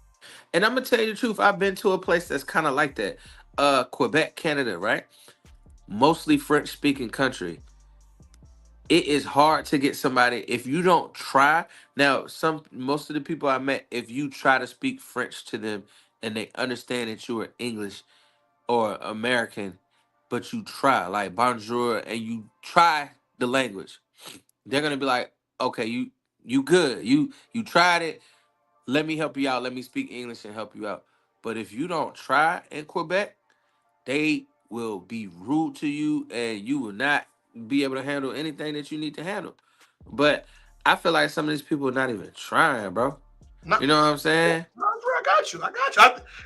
And I'm gonna tell you the truth. I've been to a place that's kind of like that. Quebec, Canada, right? Mostly French speaking country. It is hard to get somebody if you don't try. Now, most of the people I met, if you try to speak French to them and they understand that you are English or American, but you try, like bonjour, and you try the language, they're gonna be like, okay, you good. You tried it. Let me help you out. Let me speak English and help you out. But if you don't try in Quebec, they will be rude to you and you will not be able to handle anything that you need to handle. But I feel like some of these people are not even trying, bro. Not, You know what I'm saying? I got you.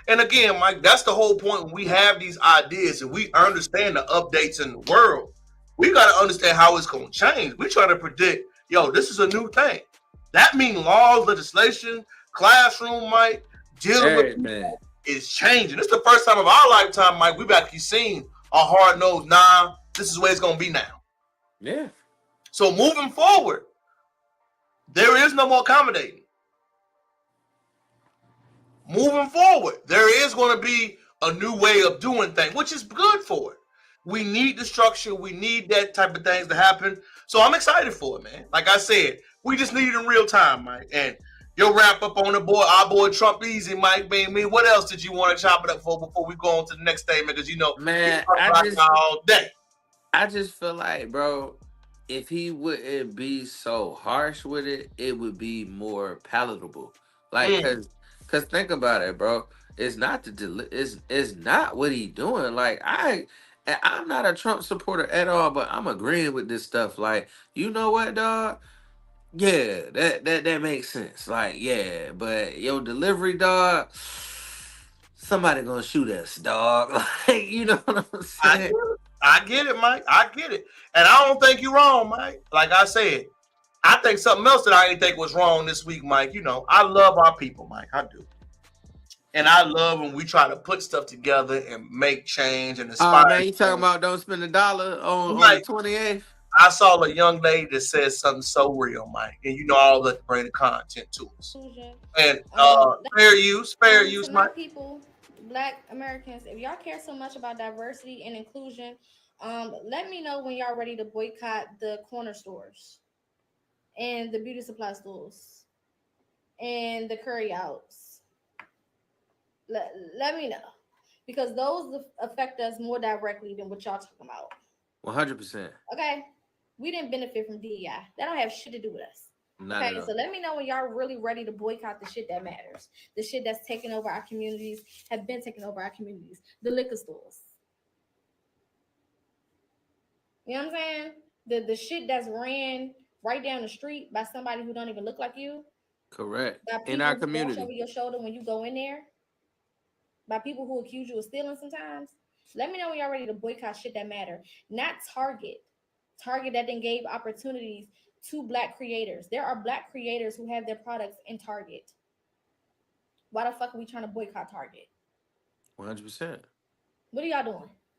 And again, Mike, that's the whole point. When we have these ideas and we understand the updates in the world, we got to understand how it's going to change. We try to predict, yo, this is a new thing. That means laws, legislation, classroom, Mike, dealing with people is changing. This is the first time of our lifetime, Mike, we've actually seen a hard nose. Nah, this is where it's going to be now. Yeah. So moving forward, there is no more accommodating. Moving forward, there is going to be a new way of doing things, which is good for it. We need the structure. We need that type of things to happen. So I'm excited for it, man. Like I said, we just need it in real time, Mike. And you'll wrap up on our boy Trump Easy, Mike. Me. What else did you want to chop it up for before we go on to the next statement? Because man, all day. I just feel like, bro, if he wouldn't be so harsh with it, it would be more palatable. Like, cause think about it, bro. It's not it's not what he doing. Like I'm not a Trump supporter at all, but I'm agreeing with this stuff. Like, you know what, dog? Yeah, that makes sense. Like, yeah, but your delivery, dog, somebody gonna shoot us, dog. Like, you know what I'm saying? I get it, Mike. I get it. And I don't think you're wrong, Mike. Like I said, I think something else that I didn't think was wrong this week, Mike. I love our people, Mike. I do. And I love when we try to put stuff together and make change and inspire. Man, you talking about don't spend $1 on the 28th? I saw a young lady that said something so real, Mike. And all that bring the content to us. And fair use, Mike. People, Black Americans, if y'all care so much about diversity and inclusion, let me know when y'all ready to boycott the corner stores and the beauty supply stores and the curry outs. Let me know, because those affect us more directly than what y'all talking about. 100%. Okay, we didn't benefit from DEI. That don't have shit to do with us. Okay, so let me know when y'all really ready to boycott the shit that matters, the shit that's taking over our communities, have been taking over our communities, the liquor stores. You know what I'm saying? The shit that's ran right down the street by somebody who don't even look like you. Correct. In our community. Over your shoulder when you go in there. By people who accuse you of stealing sometimes. Let me know when y'all ready to boycott shit that matter. Not Target. Target that then gave opportunities to Black creators. There are Black creators who have their products in Target. Why the fuck are we trying to boycott Target? 100%. What are y'all doing?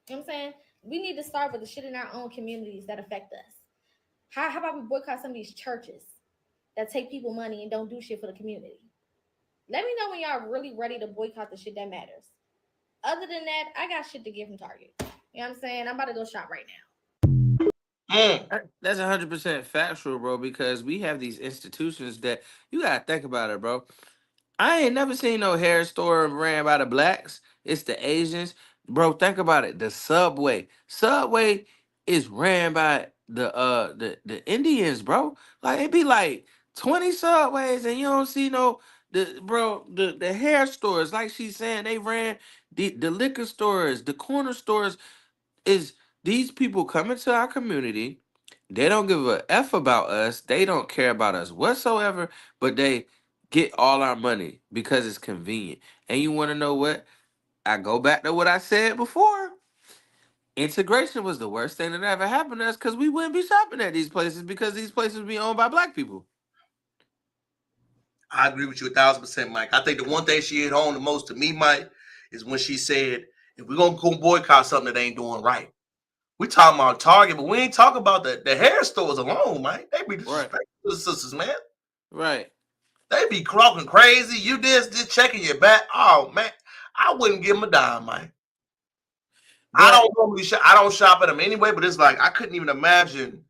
You know what I'm saying? We need to start with the shit in our own communities that affect us. How about we boycott some of these churches that take people money and don't do shit for the community? Let me know when y'all really ready to boycott the shit that matters. Other than that, I got shit to give from Target. You know what I'm saying? I'm about to go shop right now. That's 100% factual, bro, because we have these institutions that you got to think about it, bro. I ain't never seen no hair store ran by the Blacks. It's the Asians. Bro, think about it. The Subway. Subway is ran by the Indians, bro. Like, it be like 20 Subways and you don't see the the hair stores, like she's saying, they ran the liquor stores, the corner stores. Is these people come into our community? They don't give a F about us. They don't care about us whatsoever, but they get all our money because it's convenient. And you want to know what? I go back to what I said before. Integration was the worst thing that ever happened to us because we wouldn't be shopping at these places because these places be owned by black people. I agree with you 1,000%, Mike. I think the one thing she hit home the most to me, Mike, is when she said, if we're going to go boycott something that ain't doing right, we talking about Target, but we ain't talking about the hair stores alone, Mike. They be disrespectful to the sisters, man. Right. They be talking crazy. You this checking your back. Oh, man. I wouldn't give them a dime, Mike. I don't normally I don't shop at them anyway, but it's like I couldn't even imagine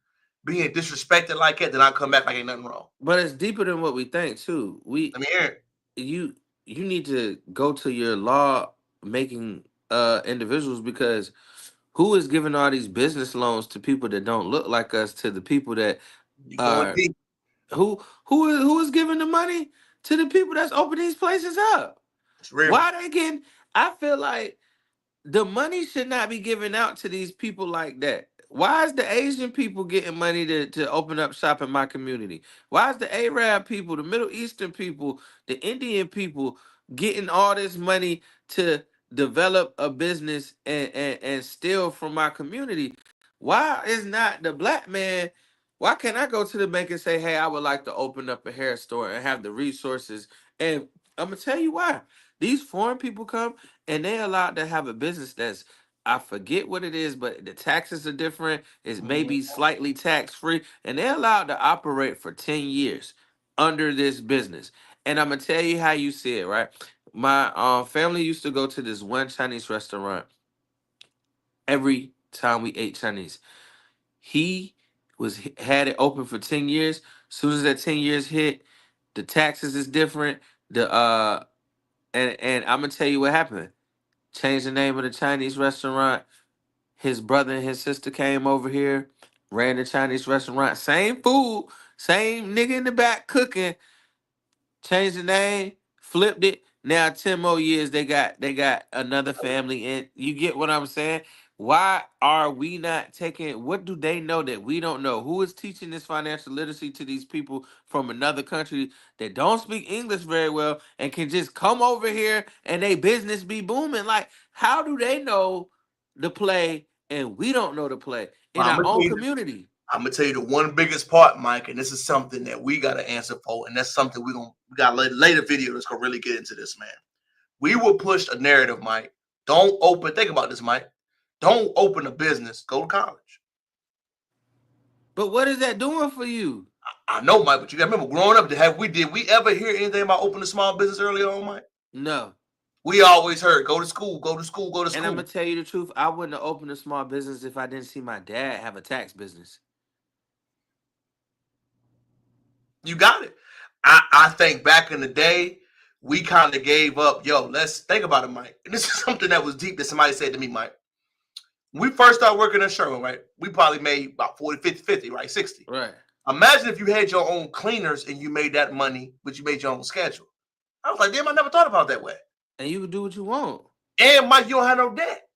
being disrespected like that. Then I come back like ain't nothing wrong. But it's deeper than what we think too. Let me hear it. You need to go to your law making individuals, because who is giving all these business loans to people that don't look like us, to the people that You going deep. who is giving the money to the people that's opening these places up? It's real. Why they getting? I feel like the money should not be given out to these people like that. Why is the Asian people getting money to open up shop in my community? Why is the Arab people, the Middle Eastern people, the Indian people getting all this money to develop a business and steal from my community? Why is not the black man? Why can't I go to the bank and say, hey, I would like to open up a hair store and have the resources? And I'm gonna tell you why. These foreign people come and they allowed to have a business that's, I forget what it is, but the taxes are different. It's maybe slightly tax free, and they're allowed to operate for 10 years under this business. And I'm gonna tell you how you see it, right? My family used to go to this one Chinese restaurant every time we ate Chinese. He had it open for 10 years. Soon as that 10 years hit, the taxes is different. The and I'm gonna tell you what happened. Changed the name of the Chinese restaurant. His brother and his sister came over here, ran the Chinese restaurant. Same food, same nigga in the back cooking. Changed the name, flipped it. Now 10 more years they got another family in. You get what I'm saying? Why are we not taking, what do they know that we don't know? Who is teaching this financial literacy to these people from another country that don't speak English very well and can just come over here and they business be booming? Like, how do they know the play and we don't know the play in our own community? I'm gonna tell you the one biggest part, Mike, and this is something that we gotta answer for, and that's something we got later video that's gonna really get into this, man. We will push a narrative, Mike. Don't open. Think about this, Mike. Don't open a business. Go to college. But what is that doing for you? I know, Mike, but you gotta remember, growing up, did we ever hear anything about opening a small business early on, Mike? No. We always heard go to school, go to school, go to school. And I'm gonna tell you the truth, I wouldn't have opened a small business if I didn't see my dad have a tax business. You got it. I think back in the day, we kind of gave up. Yo, let's think about it, Mike. And this is something that was deep that somebody said to me, Mike. When we first started working in Sherman, right? We probably made about 40, 50, right? 60. Right. Imagine if you had your own cleaners and you made that money, but you made your own schedule. I was like, damn, I never thought about it that way. And you can do what you want. And Mike, you don't have no debt.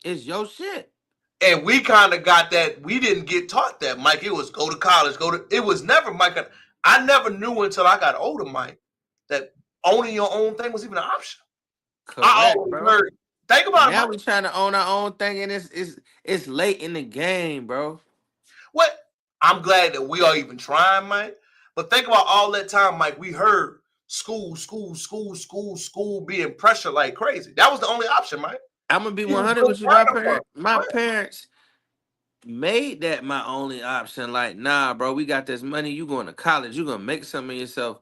It's your shit. And we kind of got that. We didn't get taught that, Mike. It was go to college, it was never, Mike. I never knew until I got older, Mike, that owning your own thing was even an option. Correct, I always heard. Think about it. Now we're trying to own our own thing, and it's late in the game, bro. What? I'm glad that we are even trying, Mike. But think about all that time, Mike. We heard school being pressure like crazy. That was the only option, Mike. I'm gonna be 100 with you. My parents made that my only option. Like, nah, bro, we got this money. You going to college? You gonna make something of yourself?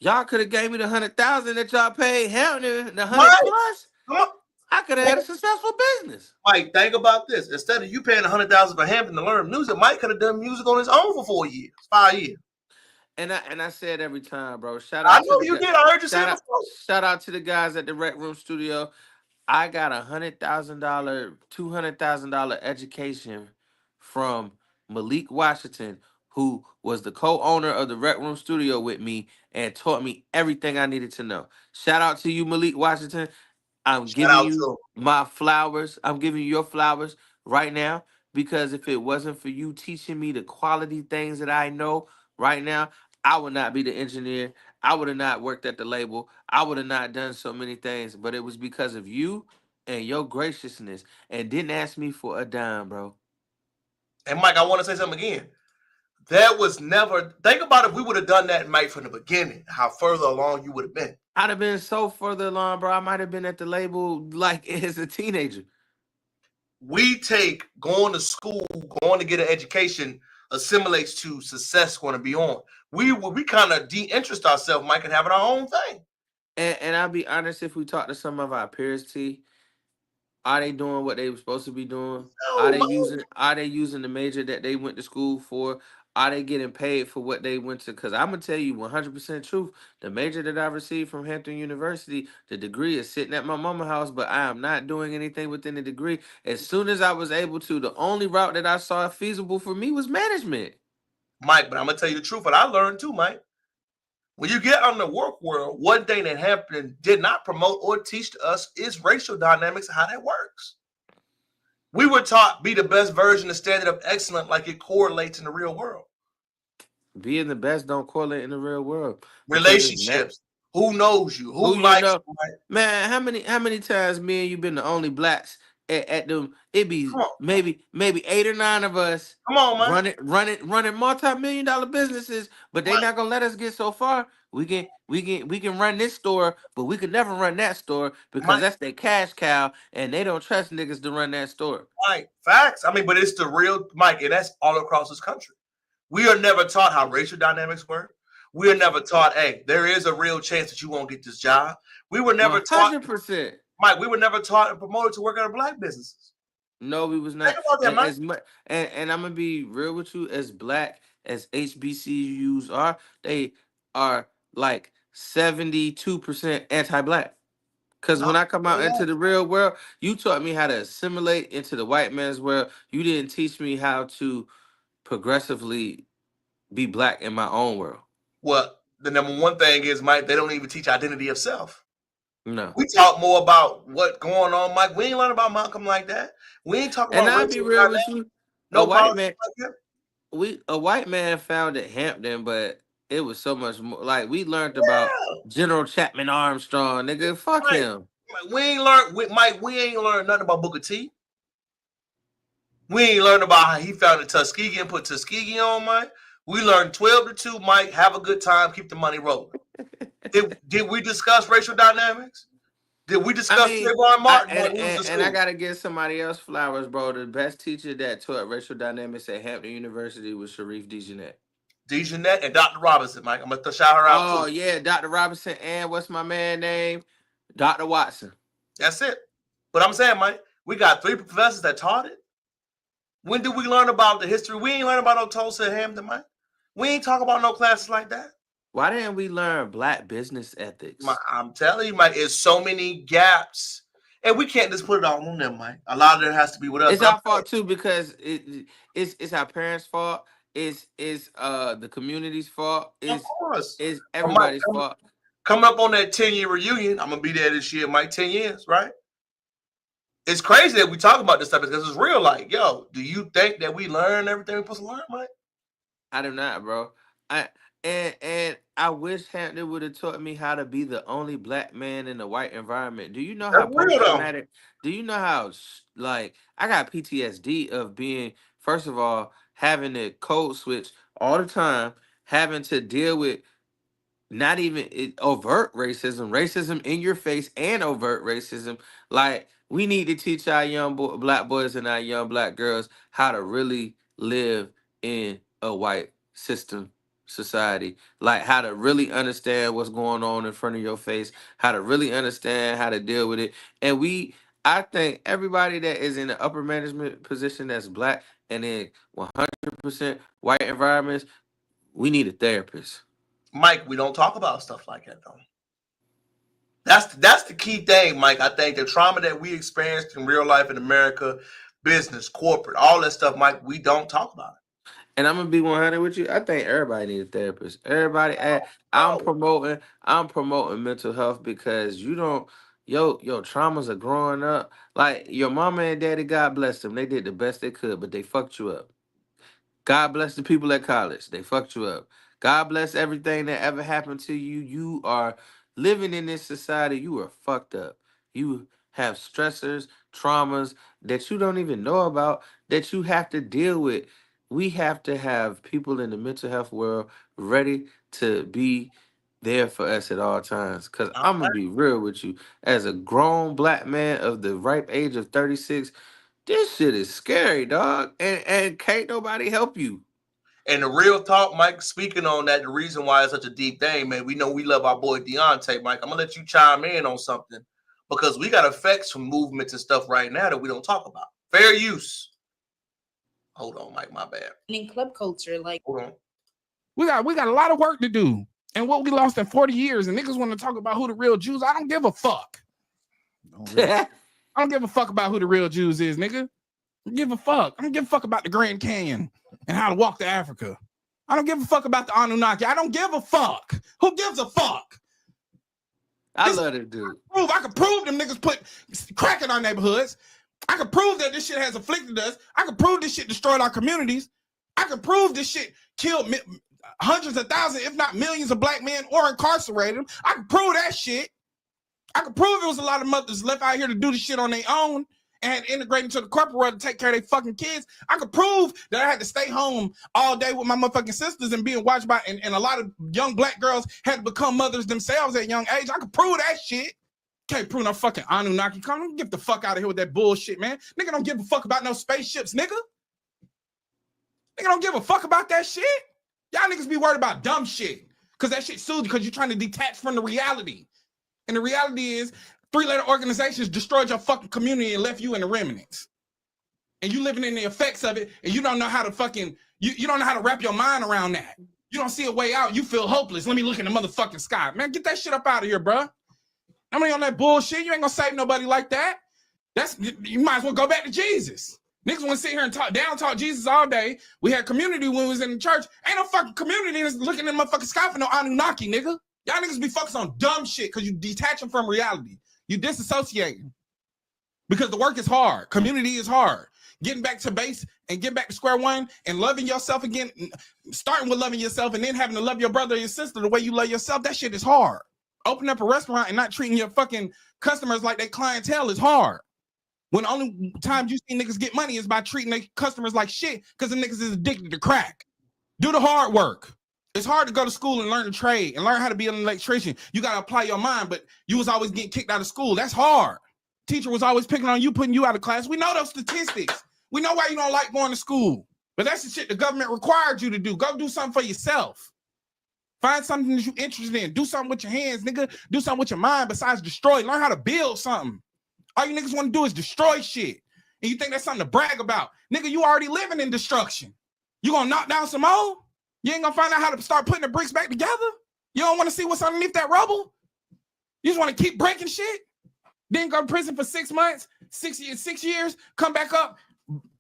Y'all could have gave me the 100,000 that y'all paid Hampton, the 100 plus. I could have had a successful business. Mike, think about this. Instead of you paying 100,000 for Hampton to learn music, Mike could have done music on his own for 4 years, 5 years. And I said every time, bro. Shout out. I know you did. I heard you say it before. Shout out to the guys at the Rec Room Studio. I got $100,000, $200,000 education from Malik Washington, who was the co-owner of the Rec Room Studio with me and taught me everything I needed to know. Shout out to you, Malik Washington. I'm Shout giving out you to my flowers. I'm giving you your flowers right now because if it wasn't for you teaching me the quality things that I know right now, I would not be the engineer. I would have not worked at the label. I would have not done so many things, but it was because of you and your graciousness and didn't ask me for a dime, bro. And Mike, I want to say something again. There was never, think about if we would have done that, Mike, from the beginning, how further along you would have been. I'd have been so further along, bro. I might have been at the label like as a teenager. We take going to school, going to get an education, assimilates to success going to be on. We kind of de-interest ourselves, Mike, and having our own thing. And I'll be honest, if we talk to some of our peers, T, are they doing what they were supposed to be doing? No, Are they using the major that they went to school for? Are they getting paid for what they went to? Because I'm gonna tell you 100% truth. The major that I received from Hampton University, the degree is sitting at my mama's house, but I am not doing anything within the degree. As soon as I was able to, the only route that I saw feasible for me was management. Mike, but I'm gonna tell you the truth, and I learned too, Mike. When you get out in the work world, one thing that Hampton did not promote or teach to us is racial dynamics and how that works. We were taught be the best version of standard of excellence like it correlates in the real world. Being the best don't correlate in the real world. Relationships. Who knows you? Who likes you know? you? Right? Man, how many times me and you been the only blacks at them? It be maybe 8 or 9 of us. Come on, man. Running multi-million-dollar businesses, but they not gonna let us get so far. We can run this store, but we could never run that store because that's their cash cow, and they don't trust niggas to run that store. Right, facts. I mean, but it's the real Mike, and that's all across this country. We are never taught how racial dynamics work. We are never taught, hey, there is a real chance that you won't get this job. We were never 100%. Mike, we were never taught and promoted to work at black businesses. No, we was not. Think about that, Mike. As much, and I'm gonna be real with you. As black as HBCUs are, they are like 72% anti-black. Because when I come out into the real world, you taught me how to assimilate into the white man's world. You didn't teach me how to progressively be black in my own world. Well, the number one thing is, Mike, they don't even teach identity of self. No. We talk more about what's going on, Mike. We ain't learn about Malcolm like that. We ain't talking about. And I'll be real with you. No a white man founded Hampton, but it was so much more. Like we learned about General Chapman Armstrong, nigga. Fuck him. We ain't learned, Mike. We ain't learned nothing about Booker T. We ain't learned about how he founded Tuskegee and put Tuskegee on, Mike. We learned 12-2, Mike. Have a good time. Keep the money rolling. Did we discuss racial dynamics? Did we discuss Trayvon Martin? And I gotta give somebody else flowers, bro. The best teacher that taught racial dynamics at Hampton University was Sharif DeJeanette. DeJeanette and Dr. Robinson, Mike. I'm gonna shout her out too. Oh yeah, Dr. Robinson and what's my man name? Dr. Watson. That's it. But I'm saying, Mike, we got 3 professors that taught it. When did we learn about the history? We ain't learn about no Tulsa and Hampton, Mike. We ain't talk about no classes like that. Why didn't we learn black business ethics? I'm telling you, Mike, it's so many gaps. And we can't just put it all on them, Mike. A lot of it has to be with us. It's our fault too, because it's our parents' fault. It's the community's fault. It's everybody's fault. Coming up on that 10-year reunion, I'm gonna be there this year, Mike. 10 years, right? It's crazy that we talk about this stuff because it's real. Like, yo, do you think that we learn everything we're supposed to learn, Mike? I do not, bro. And I wish Hampton would have taught me how to be the only black man in a white environment. Do you know how post-traumatic? Do you know how like I got PTSD of being, first of all, having to code switch all the time, having to deal with not even overt racism in your face and overt racism. Like we need to teach our young black boys and our young black girls how to really live in a white system society, like how to really understand what's going on in front of your face, how to really understand how to deal with it. And I think everybody that is in the upper management position that's black and in 100% white environments, we need a therapist. Mike, we don't talk about stuff like that though. That's the key thing, Mike. I think the trauma that we experienced in real life in America, business, corporate, all that stuff, Mike, we don't talk about it. And I'm gonna be 100 with you. I think everybody needs a therapist. Everybody, I'm promoting mental health because you don't, your traumas are growing up. Like your mama and daddy, God bless them. They did the best they could, but they fucked you up. God bless the people at college. They fucked you up. God bless everything that ever happened to you. You are living in this society. You are fucked up. You have stressors, traumas that you don't even know about that you have to deal with. We have to have people in the mental health world ready to be there for us at all times. Cause I'm gonna be real with you. As a grown black man of the ripe age of 36, this shit is scary, dog. And can't nobody help you. And the real talk, Mike, speaking on that, the reason why it's such a deep thing, man, we know we love our boy Dante, Mike. I'm going to let you chime in on something because we got effects from movements and stuff right now that we don't talk about. Fair use. Hold on, Mike, my bad. In club culture, like, hold on. We got a lot of work to do. And what we lost in 40 years, and niggas want to talk about who the real Jews. I don't give a fuck. I don't give a fuck about who the real Jews is, nigga. I don't give a fuck. I don't give a fuck about the Grand Canyon and how to walk to Africa. I don't give a fuck about the Anunnaki. I don't give a fuck. Who gives a fuck? I love it, dude. I can prove them niggas put crack in our neighborhoods. I can prove that this shit has afflicted us. I can prove this shit destroyed our communities. I can prove this shit killed hundreds of thousands, if not millions of black men or incarcerated them. I can prove that shit. I can prove it was a lot of mothers left out here to do the shit on their own and integrate into the corporate world to take care of their fucking kids. I could prove that I had to stay home all day with my motherfucking sisters and being watched by, and a lot of young black girls had to become mothers themselves at a young age. I could prove that shit. Can't prove no fucking Anunnaki. Come on, get the fuck out of here with that bullshit, man. Nigga don't give a fuck about no spaceships, nigga. Nigga don't give a fuck about that shit. Y'all niggas be worried about dumb shit because that shit soothes you because you're trying to detach from the reality. And the reality is, three-letter organizations destroyed your fucking community and left you in the remnants. And you living in the effects of it, and you don't know how to fucking, you don't know how to wrap your mind around that. You don't see a way out. You feel hopeless. Let me look in the motherfucking sky. Man, get that shit up out of here, bro. I mean, on that bullshit, you ain't gonna save nobody like that. You might as well go back to Jesus. Niggas want to sit here and talk Jesus all day. We had community when we was in the church. Ain't no fucking community that's looking in the motherfucking sky for no Anunnaki, nigga. Y'all niggas be focused on dumb shit because you detaching from reality. You disassociating. Because the work is hard. Community is hard. Getting back to base and getting back to square one and loving yourself again, starting with loving yourself and then having to love your brother or your sister the way you love yourself, that shit is hard. Opening up a restaurant and not treating your fucking customers like they clientele is hard. When the only time you see niggas get money is by treating their customers like shit because the niggas is addicted to crack. Do the hard work. It's hard to go to school and learn a trade and learn how to be an electrician. You got to apply your mind, but you was always getting kicked out of school. That's hard. Teacher was always picking on you, putting you out of class. We know those statistics. We know why you don't like going to school. But that's the shit the government required you to do. Go do something for yourself. Find something that you're interested in. Do something with your hands, nigga. Do something with your mind besides destroy. Learn how to build something. All you niggas want to do is destroy shit. And you think that's something to brag about. Nigga, you already living in destruction. You gonna knock down some more? You ain't gonna find out how to start putting the bricks back together? You don't want to see what's underneath that rubble? You just want to keep breaking shit? Then go to prison for 6 months, 6 years, come back up,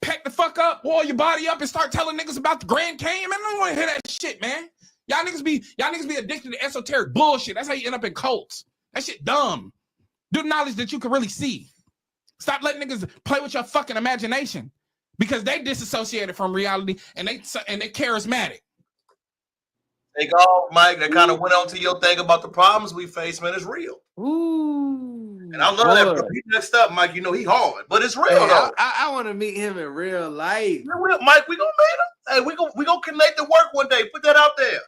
pack the fuck up, oil your body up, and start telling niggas about the Grand Canyon? Man, I don't want to hear that shit, man. Y'all niggas be addicted to esoteric bullshit. That's how you end up in cults. That shit dumb. Do knowledge that you can really see. Stop letting niggas play with your fucking imagination because they disassociated from reality and they charismatic. Take off, Mike. That kind of went on to your thing about the problems we face, man. It's real. Ooh. And I love that, bro. He messed up, Mike. You know he hard, but it's real, though. I want to meet him in real life. Mike, we gonna meet him. Hey, we gonna connect to work one day. Put that out there.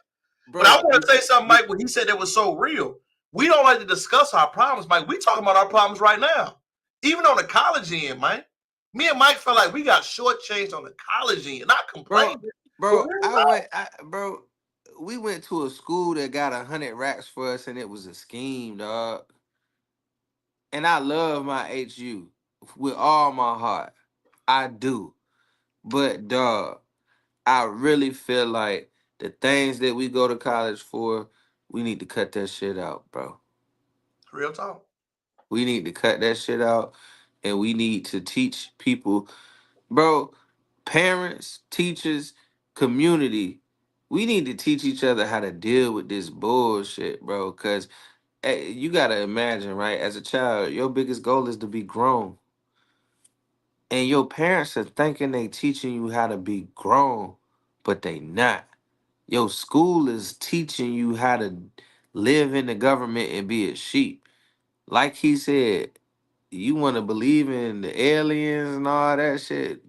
Bro, but I want to say something, Mike, when he said it was so real. We don't like to discuss our problems, Mike. We talking about our problems right now. Even on the college end, Mike. Me and Mike felt like we got shortchanged on the college end. Not complaining. Bro, we went to a school that got 100 racks for us, and it was a scheme, dog. And I love my HU with all my heart. I do. But, dog, I really feel like the things that we go to college for, we need to cut that shit out, bro. Real talk. We need to cut that shit out, and we need to teach people, bro, parents, teachers, community, we need to teach each other how to deal with this bullshit, bro. Cause you gotta imagine, right? As a child, your biggest goal is to be grown, and your parents are thinking they teaching you how to be grown, but they not. Your school is teaching you how to live in the government and be a sheep. Like he said, you want to believe in the aliens and all that shit,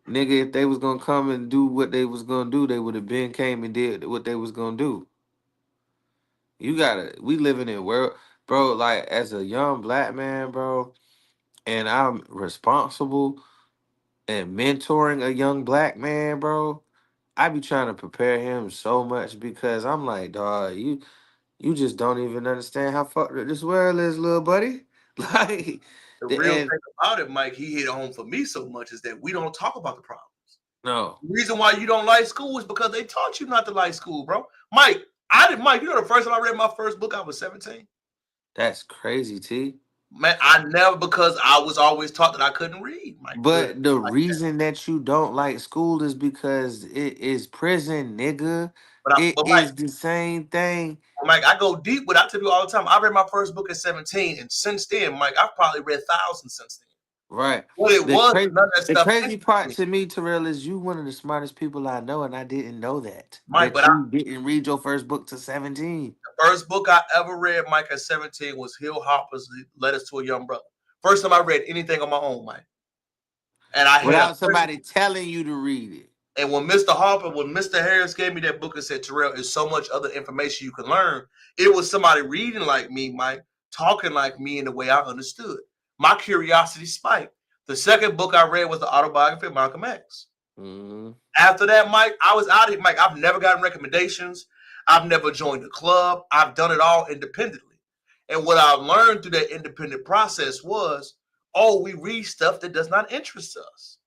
nigga. If they was gonna come and do what they was gonna do, they would have been came and did what they was gonna do. You gotta. We living in world, bro. Like as a young black man, bro, and I'm responsible and mentoring a young black man, bro. I be trying to prepare him so much because I'm like, dog, you just don't even understand how fucked up this world is, little buddy. Like, The real and thing about it, Mike, he hit home for me so much is that we don't talk about the problems. no, The reason why you don't like school is because they taught you not to like school, bro. Mike, I did. Mike, you know the first time I read my first book, I was 17. that's crazy, T. Man, I never, because I was always taught that I couldn't read, Mike. Good. But the Like, reason that you don't like school is because it is prison, nigga. It but Mike, is the same thing. Mike, I go deep with. I tell you all the time. I read my first book at 17, and since then, Mike, I've probably read thousands since then. Right. What it was, none of that The stuff. crazy part to me, Terrell, is you one of the smartest people I know, and I didn't know that. Mike, That but you didn't read your first book to 17. the first book I ever read, Mike, at 17 was Hill Hopper's Letters to a Young Brother. First time I read anything on my own, Mike. And I had Without somebody telling you to read it. And when Mr. Harris gave me that book and said, Terrell, there's so much other information you can learn, it was somebody reading like me, Mike, talking like me in the way I understood. My curiosity spiked. The second book I read was the autobiography of Malcolm X. Mm-hmm. After that, Mike, I was out of it. Mike, I've never gotten recommendations. I've never joined a club. I've done it all independently. And what I learned through that independent process was, we read stuff that does not interest us.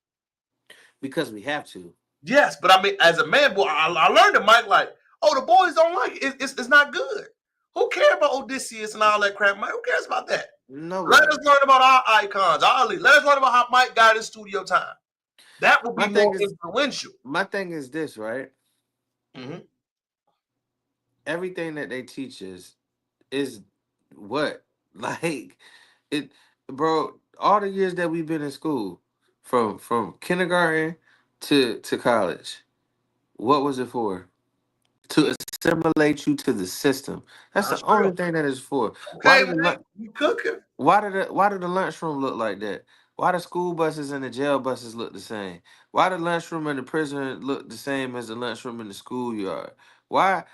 Because we have to. Yes, but I mean, as a man, boy, I learned it, Mike, like, the boys don't like it. It's not good. Who cares about Odysseus and all that crap, Mike? Who cares about that? No. Let us learn about our icons, our league. Let us learn about how Mike got his studio time. That would be more influential. My thing is this, right? Mm-hmm. Everything that they teach us is what? Like, it, bro, all the years that we've been in school, from kindergarten to college, what was it for? To assimilate you to the system. That's the only thing that is for. Okay, man, you cooking. Why did the lunchroom look like that? Why the school buses and the jail buses look the same? Why the lunchroom in the prison look the same as the lunchroom in the schoolyard? Why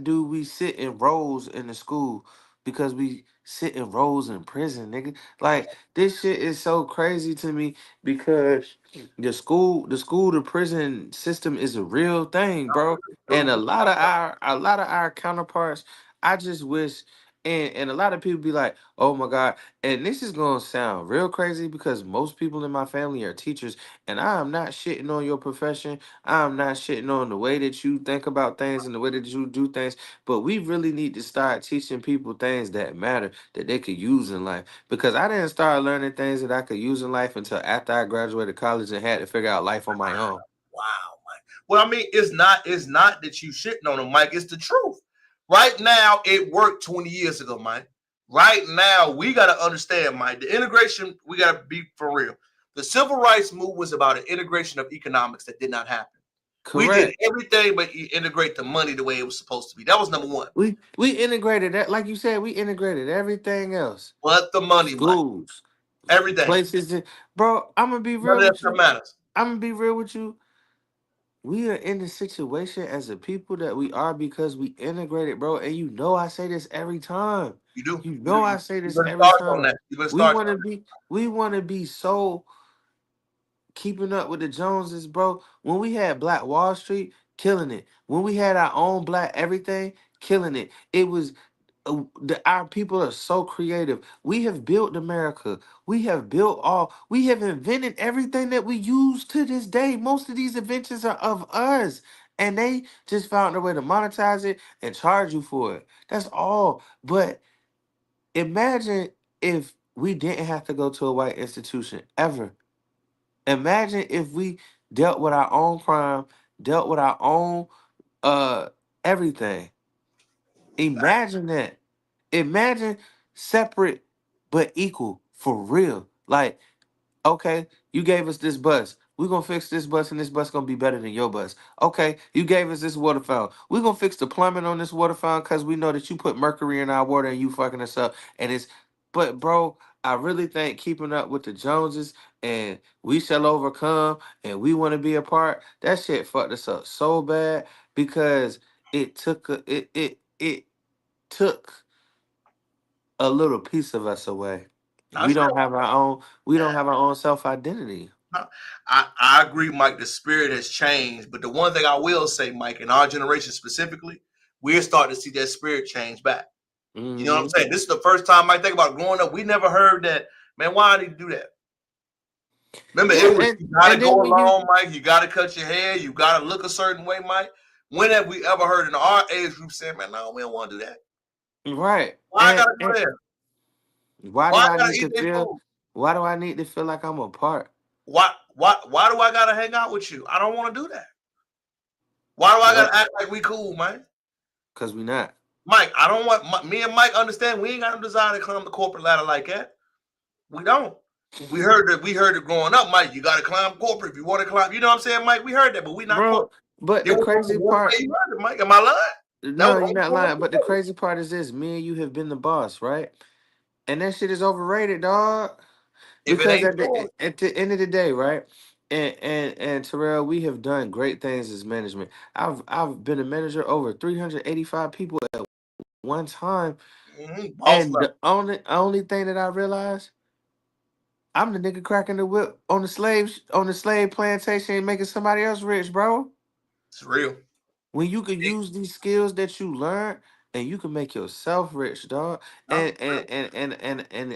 do we sit in rows in the school? Because we sit in rows in prison, nigga. Like, this shit is so crazy to me because the prison system is a real thing, bro. And a lot of our counterparts, I just wish, and a lot of people be like, oh my God. And this is gonna sound real crazy because most people in my family are teachers, and I am not shitting on your profession. I'm not shitting on the way that you think about things and the way that you do things. But we really need to start teaching people things that matter that they could use in life. Because I didn't start learning things that I could use in life until after I graduated college and had to figure out life on my own. Wow, Mike. Well, I mean, it's not that you shitting on them, Mike. It's the truth. Right now, it worked 20 years ago, Mike. Right now, we got to understand, Mike, the integration, we got to be for real. The civil rights movement was about an integration of economics that did not happen. Correct. We did everything but integrate the money the way it was supposed to be. That was number one. We integrated that, like you said, we integrated everything else. But the money, schools, Mike. Everything. Places, bro, I'm going to be real with you. Matters. I'm going to be real with you. We are in the situation as a people that we are because we integrated, bro. And you know I say this every time. You do. You know I say this every time. We want to be so keeping up with the Joneses, bro. When we had Black Wall Street, killing it. When we had our own black everything, killing it. It was our people are so creative. We have built America. We have invented everything that we use to this day. Most of these inventions are of us. And they just found a way to monetize it and charge you for it. That's all. But imagine if we didn't have to go to a white institution ever. Imagine if we dealt with our own crime, dealt with our own everything. Imagine that. Imagine separate but equal for real. Like, okay, you gave us this bus. We're gonna fix this bus, and this bus gonna be better than your bus. Okay, you gave us this water fountain. We're gonna fix the plumbing on this water fountain because we know that you put mercury in our water and you fucking us up. And it's but bro, I really think keeping up with the Joneses and we shall overcome and we want to be a part, that shit fucked us up so bad because it took a little piece of us away. We That's don't have our own. We don't have our own self identity. I agree, Mike. The spirit has changed, but the one thing I will say, Mike, in our generation specifically, we're starting to see that spirit change back. You know what I'm saying? This is the first time I think about growing up. We never heard that, man. Why did you do that? Remember, it was you gotta go along, Mike. You gotta cut your hair. You gotta look a certain way, Mike. When have we ever heard in our age group saying, man, no, we don't want to do that? Right. Why I gotta do that? Why do I need to feel? Why do I need to feel like I'm a part? Why do I gotta hang out with you? I don't want to do that. Why do I gotta act like we cool, man? Because we not. Mike, I don't want me and Mike understand we ain't got no desire to climb the corporate ladder like that. We don't. We heard it growing up, Mike. You gotta climb corporate if you want to climb. You know what I'm saying, Mike? We heard that, but we not corporate. But the crazy part, you heard it, Mike. Am I lying? No, you're not lying. But the crazy part is this: me and you have been the boss, right? And that shit is overrated, dog. Because at the end of the day, right? And Terrell, we have done great things as management. I've been a manager over 385 people at one time. And the only thing that I realized, I'm the nigga cracking the whip on the slave plantation making somebody else rich, bro. It's real. When you can use these skills that you learn and you can make yourself rich, dog. And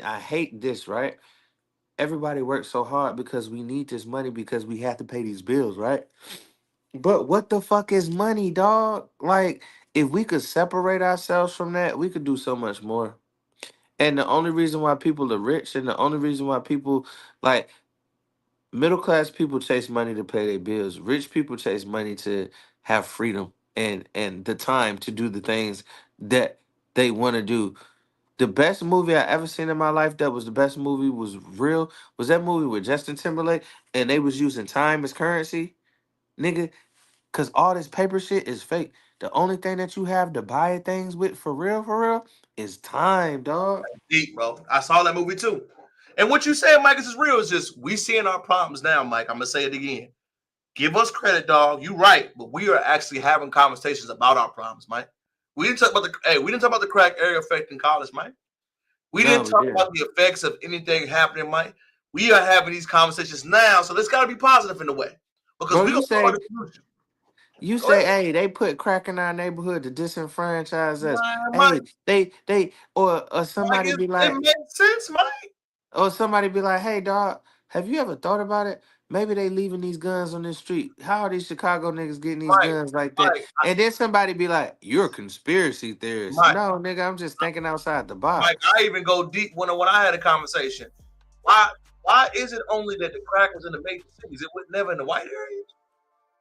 I hate this, right? Everybody works so hard because we need this money because we have to pay these bills, right? But what the fuck is money, dog? Like, if we could separate ourselves from that, we could do so much more. And the only reason why people are rich and the only reason why people, like, middle class people chase money to pay their bills. Rich people chase money to have freedom and the time to do the things that they want to do. The best movie I ever seen in my life that was the best movie was that movie with Justin Timberlake and they was using time as currency, nigga, because all this paper shit is fake. The only thing that you have to buy things with for real is time, dog. Deep, bro. I saw that movie too. And what you said, Mike, is real. Is just we seeing our problems now, Mike. I'm gonna say it again. Give us credit, dog. You right, but we are actually having conversations about our problems, Mike. We didn't talk about the crack area affecting college, Mike. We didn't talk about the effects of anything happening, Mike. We are having these conversations now, so there's got to be positive in a way because we don't know the future. You say, hey, they put crack in our neighborhood to disenfranchise us. Hey, they or somebody Mike, be like, it makes sense, Mike. Or somebody be like, hey, dog, have you ever thought about it? Maybe they leaving these guns on the street. How are these Chicago niggas getting these guns like that? And then somebody be like, you're a conspiracy theorist. No, nigga, I'm just thinking outside the box. Mike, I even go deep when I had a conversation. Why is it only that the crack was in the major cities? It was never in the white areas?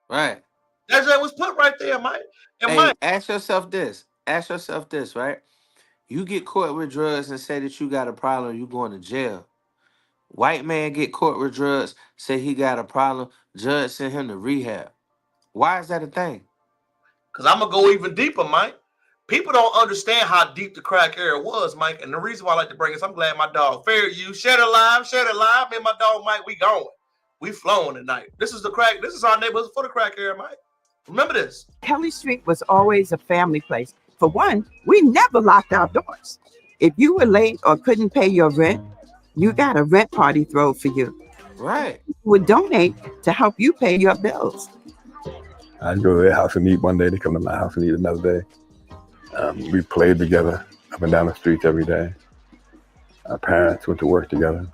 Right. That was put right there, Mike. And hey, Mike, ask yourself this, right? You get caught with drugs and say that you got a problem, you going to jail. White man get caught with drugs, say he got a problem, judge send him to rehab. Why is that a thing? Because I'm going to go even deeper, Mike. People don't understand how deep the crack era was, Mike. And the reason why I like to bring this, I'm glad my dog, Fair You, share it live. Me and my dog, Mike, we going. We flowing tonight. This is our neighborhood for the crack era, Mike. Remember this. Kelly Street was always a family place. For one, we never locked our doors. If you were late or couldn't pay your rent, you got a rent party thrown for you. Right. We would donate to help you pay your bills. I'd go to their house and eat one day. They come to my house and eat another day. We played together up and down the streets every day. Our parents went to work together.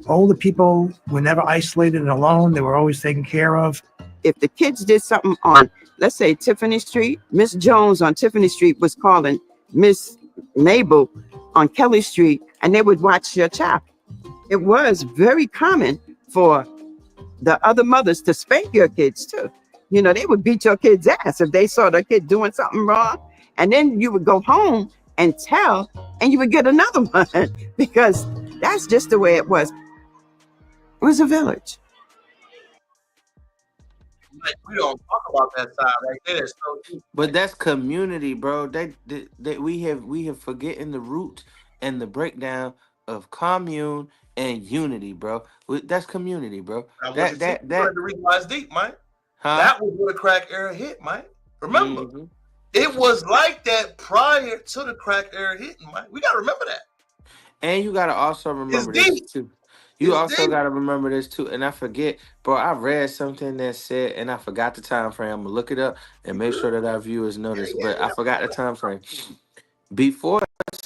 Older people were never isolated and alone. They were always taken care of. If the kids did something on, let's say, Tiffany Street, Miss Jones on Tiffany Street was calling Miss Mabel on Kelly Street, and they would watch your child. It was very common for the other mothers to spank your kids too. You know, they would beat your kid's ass if they saw their kid doing something wrong. And then you would go home and tell, and you would get another one because that's just the way it was. It was a village. Like, we don't talk about that side right there. So But that's community, bro. That we have forgetting the root and the breakdown of commune and unity, bro. That's community, bro. I want you That to see that that the reason why it's deep, Mike. huh? That was where the crack era hit, Mike. Remember, Mhm. it was like that prior to the crack era hitting, Mike. We gotta remember that. And you gotta also It's remember this deep. too. You It's also deep. gotta remember this too. And I forget, bro. I read something that said, and I forgot the time frame. I'm gonna look it up and make sure that our viewers know this. But I forgot the time frame. Before a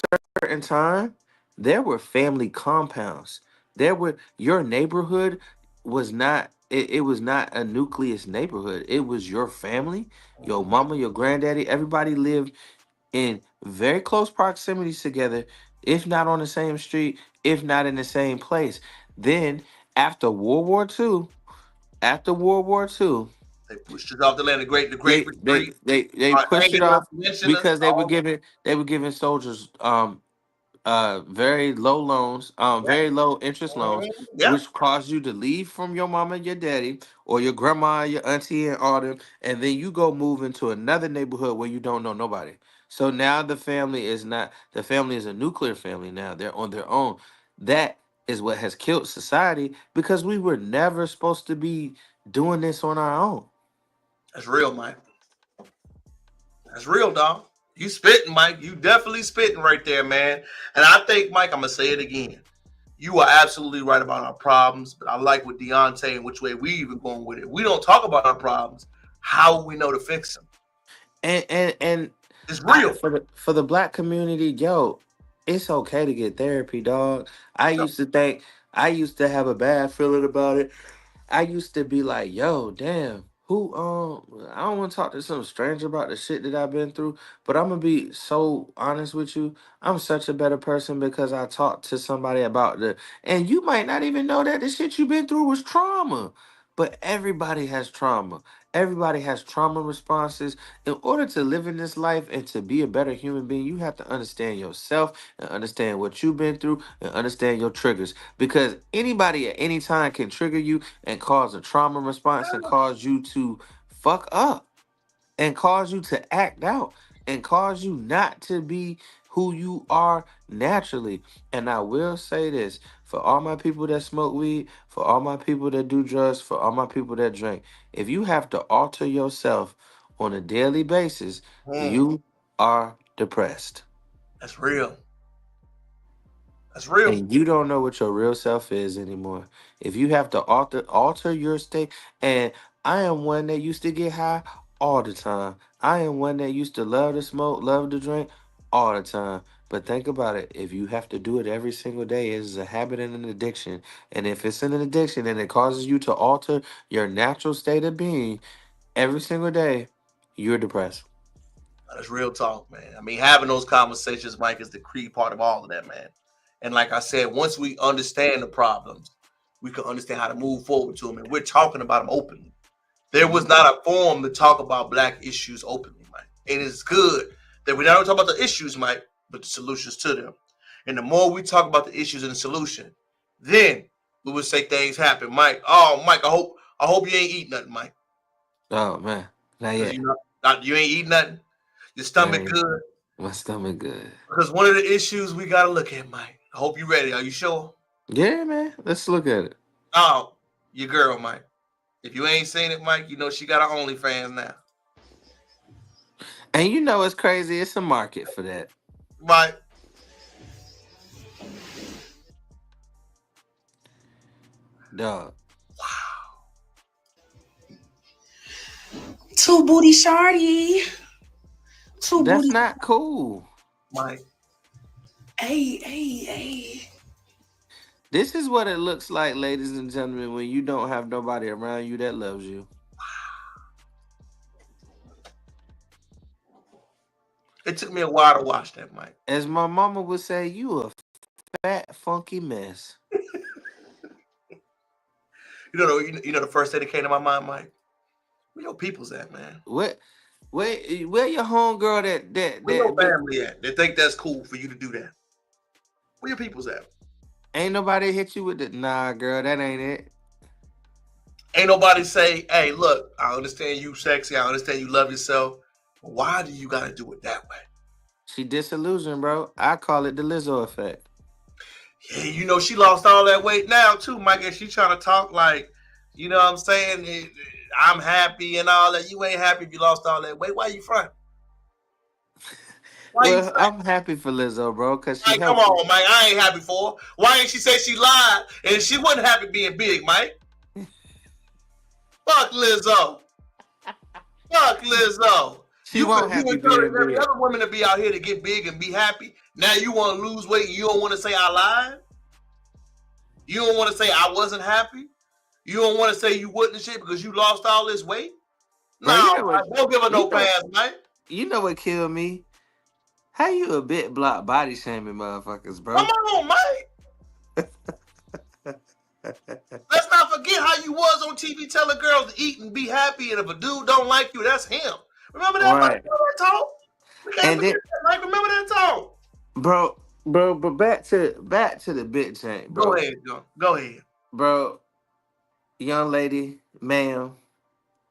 certain time, there were family compounds. There were your neighborhood was not. It was not a nucleus neighborhood. It was your family, your mama, your granddaddy. Everybody lived in very close proximities together, if not on the same street, if not in the same place. Then after World War II, after World War II, They pushed us off the land. The Great they they Retreat. they they pushed it Hanging us, off lynching us. because they were giving soldiers very low loans, very low interest loans, Yeah, which caused you to leave from your mama and your daddy or your grandma, your auntie and all them, and then you go move into another neighborhood where you don't know nobody. So now the family is a nuclear family now. They're on their own. That is what has killed society because we were never supposed to be doing this on our own. that's real, Mike. That's real, dog. You spitting, Mike. You definitely spitting right there, man. And I think, Mike, I'm gonna say it again. You are absolutely right about our problems, but I like with Dante and which way we even going with it. We don't talk about our problems. How we know to fix them? And It's real. for the black community, yo, it's okay to get therapy, dog. I used to have a bad feeling about it. I used to be like, yo, damn, I don't want to talk to some stranger about the shit that I've been through, but I'm gonna be so honest with you. I'm such a better person because I talked to somebody about and you might not even know that the shit you've been through was trauma. But everybody has trauma. Everybody has trauma responses. In order to live in this life and to be a better human being, you have to understand yourself and understand what you've been through and understand your triggers. Because anybody at any time can trigger you and cause a trauma response and cause you to fuck up and cause you to act out and cause you not to be who you are naturally. And I will say this for all my people that smoke weed, for all my people that do drugs, for all my people that drink, if you have to alter yourself on a daily basis, you are depressed. That's real. That's real. And you don't know what your real self is anymore. If you have to alter your state, and I am one that used to get high all the time. I am one that used to love to smoke, love to drink all the time. But think about it. If you have to do it every single day, it is a habit and an addiction. And if it's an addiction and it causes you to alter your natural state of being every single day, you're depressed. That's real talk, man. I mean, having those conversations, Mike, is the key part of all of that, man. And like I said, once we understand the problems, we can understand how to move forward to them. And we're talking about them openly. There was not a forum to talk about black issues openly, Mike. And it's good that we not only talk about the issues, Mike, but the solutions to them. And the more we talk about the issues and the solution, then we would say things happen, Mike. Oh, Mike, I hope you ain't eat nothing, Mike. Oh man, not Because yet. you ain't eat nothing. Your Not stomach yet. good. My stomach good. Because one of the issues we gotta look at, Mike. I hope you're ready. Are you sure? Yeah, man. Let's look at it. Oh, your girl, Mike. If you ain't seen it, Mike, you know she got her OnlyFans now. And you know it's crazy. It's a market for that. Mike. Dog. Two booty shorty. Two That's booty. not cool. Mike. Hey. This is what it looks like, ladies and gentlemen, when you don't have nobody around you that loves you. It took me a while to watch that, Mike. As my mama would say, you a fat, funky mess. You know the first thing that came to my mind, Mike? Where your peoples at, man? Where your homegirl Where your family at? They think that's cool for you to do that. Where your peoples at? Ain't nobody hit you with the nah, girl. That ain't it. Ain't nobody say, hey, look, I understand you sexy. I understand you love yourself. But why do you got to do it that way? She disillusioned, bro. I call it the Lizzo effect. Yeah, you know, she lost all that weight now, too, Mike. And she trying to talk like, you know what I'm saying? I'm happy and all that. You ain't happy if you lost all that weight. Why you front? Well, I'm happy for Lizzo, bro, because she Mike, come healthy. on, Mike. I ain't happy for her. Why ain't she say she lied and she wasn't happy being big, Mike? Fuck Lizzo. Fuck Lizzo. She won't You happy encourage being every big. other woman to be out here to get big and be happy. Now you want to lose weight and you don't want to say I lied? You don't want to say I wasn't happy? You don't want to say you wouldn't shit because you lost all this weight? Bro, No, you know what? don't give her no pass, Mike. You know what killed me? How you a bit block body shaming motherfuckers, bro? Come on, Mike. Let's not forget how you was on TV telling girls to eat and be happy, and if a dude don't like you, that's him. Remember that? Right. Remember that talk? We can't And forget then, that, Mike. Remember that talk? bro, but back to the bit change, bro. Go ahead, John. Go ahead. Bro, young lady, ma'am,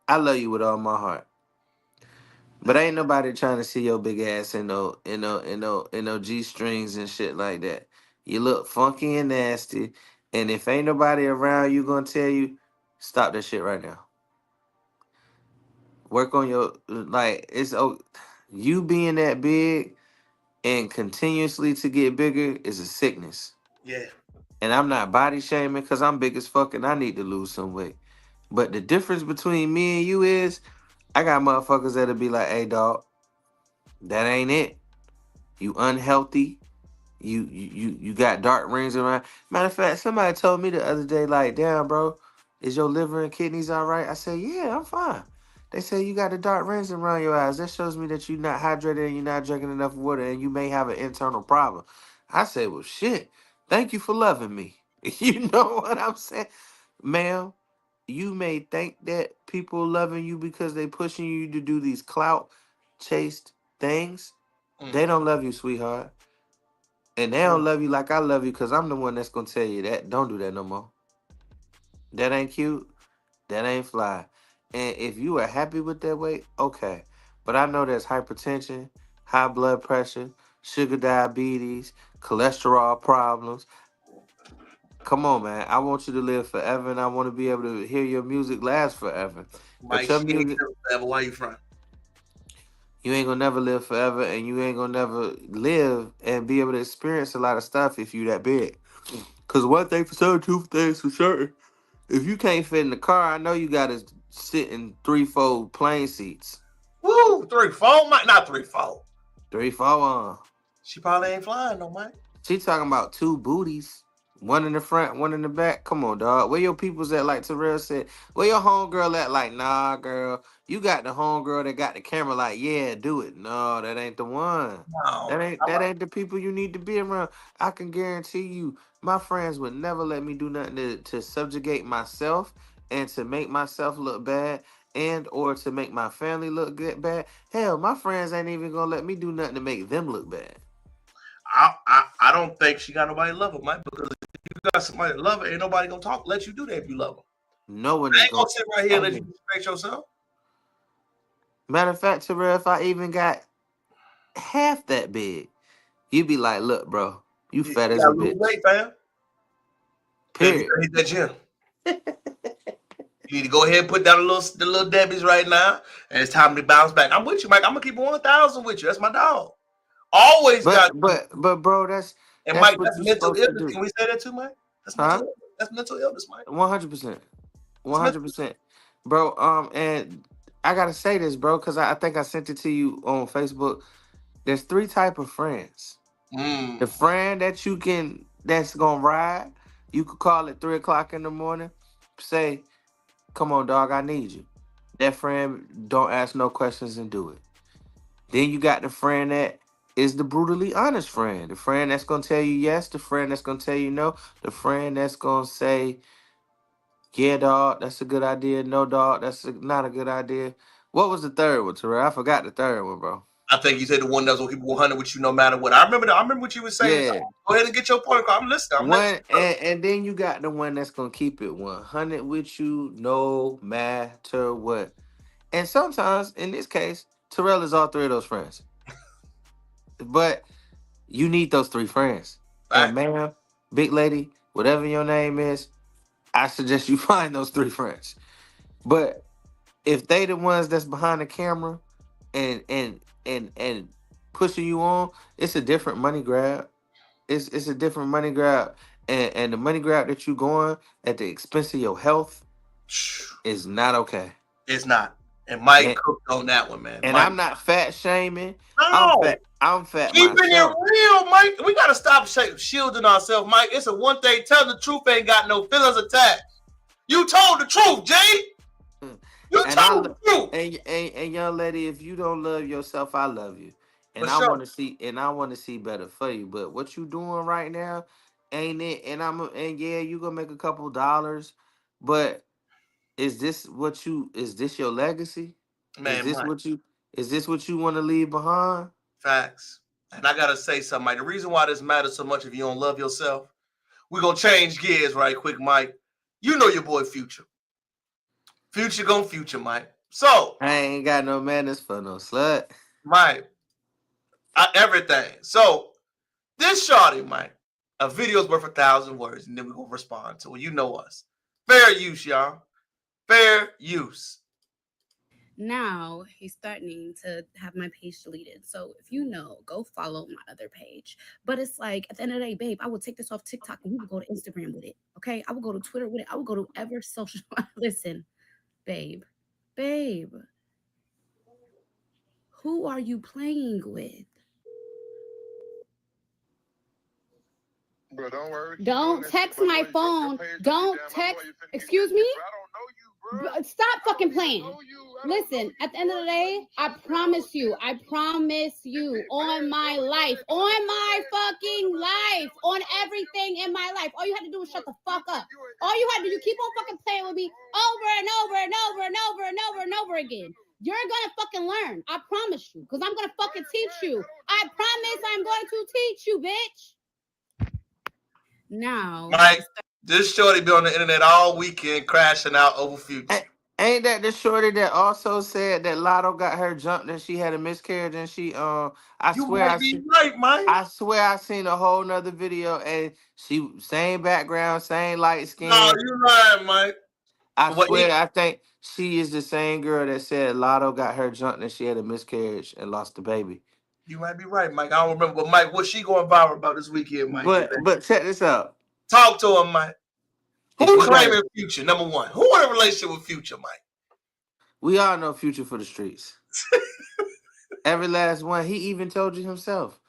I love you with all my heart. But ain't nobody trying to see your big ass in no G strings and shit like that. You look funky and nasty, and if ain't nobody around you gonna tell you, stop that shit right now. Work on your you being that big and continuously to get bigger is a sickness. Yeah. And I'm not body shaming because I'm big as fuck and I need to lose some weight. But the difference between me and you is I got motherfuckers that'll be like, hey dog, that ain't it. You unhealthy. You got dark rings around. Matter of fact, somebody told me the other day, like, damn, bro, is your liver and kidneys all right? I said, yeah, I'm fine. They say you got the dark rings around your eyes. That shows me that you're not hydrated and you're not drinking enough water and you may have an internal problem. I said, well, shit. Thank you for loving me. You know what I'm saying? Ma'am, you may think that people loving you because they pushing you to do these clout chased things. They don't love you, sweetheart. And they don't love you like I love you because I'm the one that's going to tell you that. Don't do that no more. That ain't cute. That ain't fly. And if you are happy with that weight, okay. But I know there's hypertension, high blood pressure, sugar diabetes, cholesterol problems. Come on, man. I want you to live forever, and I want to be able to hear your music last forever. Mike, But your she ain't music, live forever. Why you front? you ain't gonna never live forever, and you ain't gonna never live and be able to experience a lot of stuff if you that big. Cause one thing for certain, two things for certain. If you can't fit in the car, I know you gotta sit in 3-4 plane seats. Woo, 3-4, Mike. Not 3-4. 3-4. She probably ain't flying no, Mike. She talking about 2 booties. One in the front, one in the back. Come on, dog. Where your people's at? Like Terrell said. Where your homegirl at? Like, nah, girl. You got the homegirl that got the camera. Like, yeah, do it. No, that ain't the one. No. That ain't the people you need to be around. I can guarantee you, my friends would never let me do nothing to subjugate myself and to make myself look bad and or to make my family look bad. Hell, my friends ain't even gonna let me do nothing to make them look bad. I don't think she got nobody to love her, Mike, because if you got somebody to love her, ain't nobody gonna let you do that if you love her. No one I is ain't gonna sit right here and let you respect yourself. Matter of fact, Terrell, if I even got half that big, you'd be like, look, bro, you fat You as a gotta lose bitch. weight, fam. Period. You gotta hit that gym. You need to go ahead and put down the little Debbie's right now, and it's time to bounce back. I'm with you, Mike. I'm gonna keep 1,000 with you. That's my dog. Always got. But bro, that's Mike, what that's you're mental supposed to illness. do. Can we say that too, Mike? That's Huh? mental. That's mental illness, Mike. 100%. 100%. Bro, and I gotta say this, bro, because I think I sent it to you on Facebook. There's 3 type of friends. The friend that's gonna ride, you could call at 3 o'clock in the morning, say, come on, dog, I need you. That friend don't ask no questions and do it. Then you got the friend that is the brutally honest friend. The friend that's gonna tell you yes, the friend that's gonna tell you no, the friend that's gonna say, Yeah, dog, that's a good idea. No, dog, not a good idea. What was the third one, Terrell? I forgot the third one, bro. I think you said the one that's gonna keep 100 with you no matter what. I remember what you were saying. Yeah. Go ahead and get your point across. I'm listening. One and then you got the one that's gonna keep it 100 with you no matter what. And sometimes, in this case, Terrell is all three of those friends. But you need those three friends. Right. And ma'am, big lady, whatever your name is, I suggest you find those three friends. But if they the ones that's behind the camera and pushing you on, it's a different money grab. It's a different money grab. And the money grab that you going at the expense of your health is not okay. It's not. And Mike cooked on that one, man. And Mike. I'm not fat shaming. No. I'm fat Keeping myself. it real, Mike. We gotta stop shielding ourselves, Mike. It's a one thing. Telling the truth ain't got no feelings attached. You told the truth, Jay. You told the truth. And young lady, if you don't love yourself, I love you. And For I sure. want to see better for you. But what you doing right now ain't it? And yeah, you gonna make a couple dollars, but is this your legacy? Man, Is this what you want to leave behind? Facts. And I gotta say something, Mike. The reason why this matters so much if you don't love yourself, we're gonna change gears right quick, Mike. You know your boy Future. Future gon' future, Mike. So I ain't got no manners for no slut. Mike. Everything. So this shawty, Mike, a video's worth 1,000 words, and then we're gonna respond to it. You know us. Fair use, y'all. Fair use. Now he's threatening to have my page deleted. So if you know, go follow my other page. But it's like at the end of the day, babe, I will take this off TikTok and we will go to Instagram with it. Okay. I will go to Twitter with it. I will go to ever social. Listen, babe. Who are you playing with? Bro, don't worry. Don't text my phone. Don't text. Excuse me? Stop fucking playing. Listen, at the end of the day, I promise you, on my life, on my fucking life, on everything in my life. All you had to do was shut the fuck up. All you had to do, you keep on fucking playing with me over and over and over and over and over and over again. You're gonna fucking learn. I promise you. Because I'm gonna fucking teach you. I promise I'm going to teach you, bitch. Now, Mike, this shorty be on the internet all weekend crashing out over Future. Ain't that the shorty that also said that Lotto got her jumped and she had a miscarriage and she I swear I seen a whole nother video and she same background, same light skin. No, you lying, Mike. I think she is the same girl that said Lotto got her jumped and she had a miscarriage and lost the baby. You might be right, Mike. I don't remember, but Mike, what's she going viral about this weekend, Mike? But check this out. Talk to him, Mike. Who claiming Future? Number one. Who in a relationship with Future, Mike? We all know Future for the streets. Every last one. He even told you himself.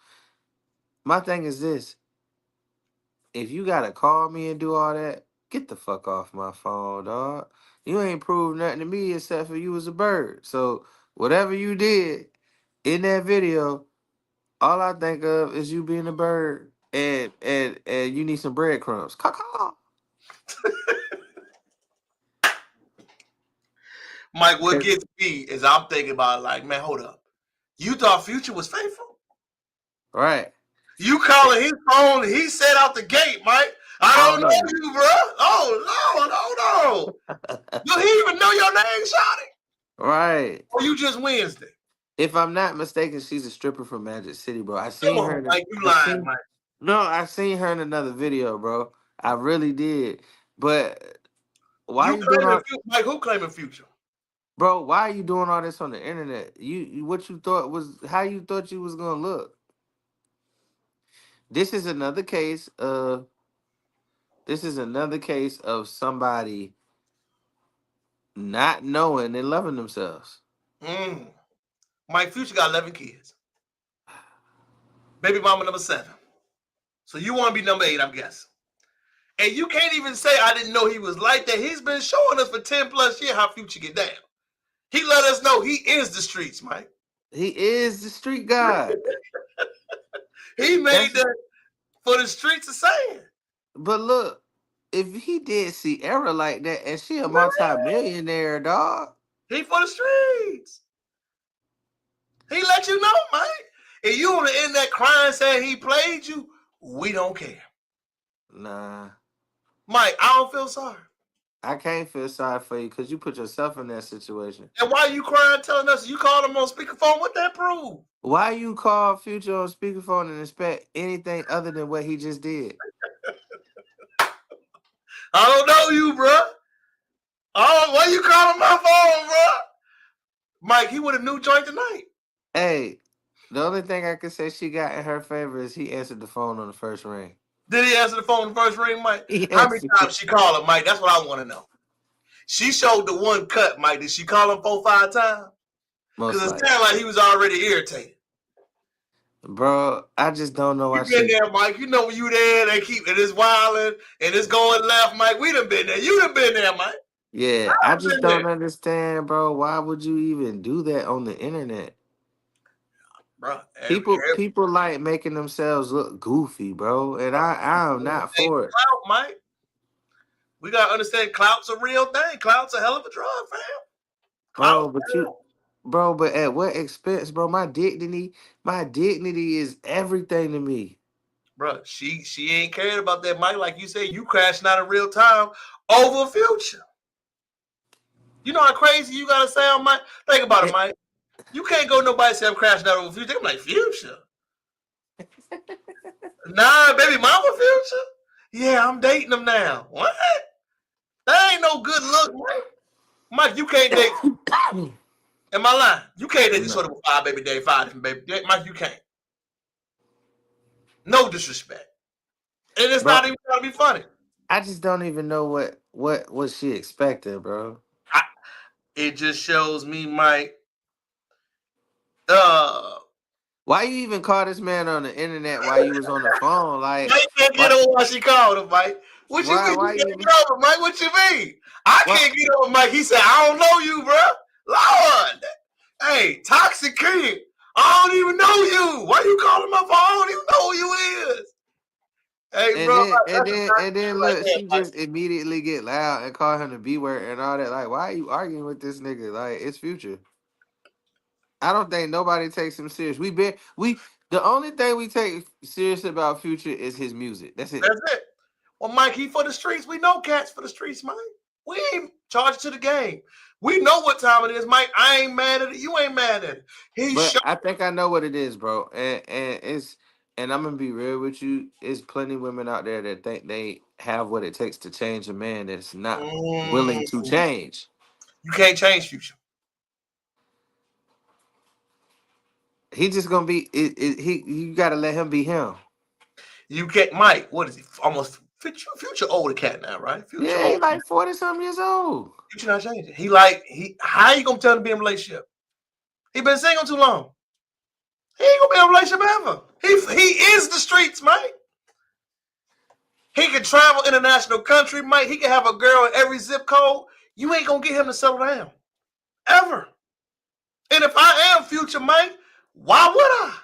My thing is this. If you gotta call me and do all that, get the fuck off my phone, dog. You ain't proved nothing to me except for you was a bird. So whatever you did in that video, all I think of is you being a bird and you need some breadcrumbs. Caw-caw. Mike, what gets me is I'm thinking about like, man, hold up. You thought Future was faithful? Right. You calling his phone, he said out the gate, Mike. I don't know you, bro. Oh, no. Do he even know your name, Shawty? Right. Or you just Wednesday? If I'm not mistaken, she's a stripper from Magic City, bro. I seen her. Mike, you lying, Mike. No, I seen her in another video, bro. I really did. But why you doing all... Mike, who claiming Future? Bro, why are you doing all this on the internet? What you thought was how you thought you was gonna look. This is another case of somebody not knowing and loving themselves. Mike, Future got 11 kids. Baby mama number 7. So you want to be number 8, I'm guessing. And you can't even say I didn't know he was like that. He's been showing us for 10 plus years how Future get down. He let us know he is the streets, Mike. He is the street god. He made that for the streets of saying. But look, if he did Sierra like that, and she a multi-millionaire, dog. He for the streets. He let you know, man. If you on the internet crying saying he played you, we don't care. Nah. Mike, I don't feel sorry. I can't feel sorry for you because you put yourself in that situation. And why you crying telling us you called him on speakerphone? What that prove? Why you call Future on speakerphone and expect anything other than what he just did? I don't know you, bro. Oh, why you calling my phone, bro? Mike, he with a new joint tonight. Hey, the only thing I can say she got in her favor is he answered the phone on the first ring. Did he answer the phone on the first ring, Mike? Yes. How many times she called him, Mike? That's what I want to know. She showed the one cut, Mike. Did she call him 4-5 times? Because it sounded like he was already irritated. Bro, I just don't know why You been there, Mike. You know when you there, they keep it is wilding and it's going left, Mike. We done been there. You done been there, Mike. Yeah, I just don't understand, bro. Why would you even do that on the internet? Bro, people like making themselves look goofy, bro. And I'm not for it. Clout, Mike. We gotta understand clout's a real thing. Clout's a hell of a drug, fam. But at what expense, bro? My dignity is everything to me. Bro, she ain't cared about that, Mike. Like you said, you crashing out in real time over Future. You know how crazy you gotta sound, Mike? Think about it, Mike. You can't go nobody say I'm crashing out over Future. I'm like, Future? Nah, baby mama Future? Yeah, I'm dating him now. What? That ain't no good look, Mike. Mike, you can't date. Am I lying? You can't date this sort of 5 baby day, 5 different baby. Mike, you can't. No disrespect. And it's not even gonna be funny. I just don't even know what she expected, bro. It just shows me, Mike. Why you even call this man on the internet while you was on the phone? Like, Mike can't get over why she called him, Mike. What you mean? You can't get over, Mike? What you mean? I can't get over, Mike. He said, I don't know you, bro. Lord. Hey, toxic kid. I don't even know you. Why you calling my phone? I don't even know who you is. Hey, bro. And then look, she just immediately get loud and call him the B word and all that. Like, why are you arguing with this nigga? Like, it's Future. I don't think nobody takes him serious. The only thing we take serious about Future is his music. That's it. That's it. Well, Mike, he for the streets. We know cats for the streets, Mike. We ain't charged to the game. We know what time it is, Mike. I ain't mad at it. You ain't mad at it. I think I know what it is, bro. And I'm gonna be real with you. There's plenty of women out there that think they have what it takes to change a man that's not willing to change. You can't change Future. He just gonna be you gotta let him be him. You can't, Mike. What is he? Almost Future older cat now, right? Future yeah, he like 40-something years old. Future not changing. How you gonna tell him to be in a relationship? He been single too long. He ain't gonna be in a relationship ever. He is the streets, Mike. He can travel international country, Mike. He can have a girl in every zip code. You ain't gonna get him to settle down. Ever. And if I am Future, Mike, why would I?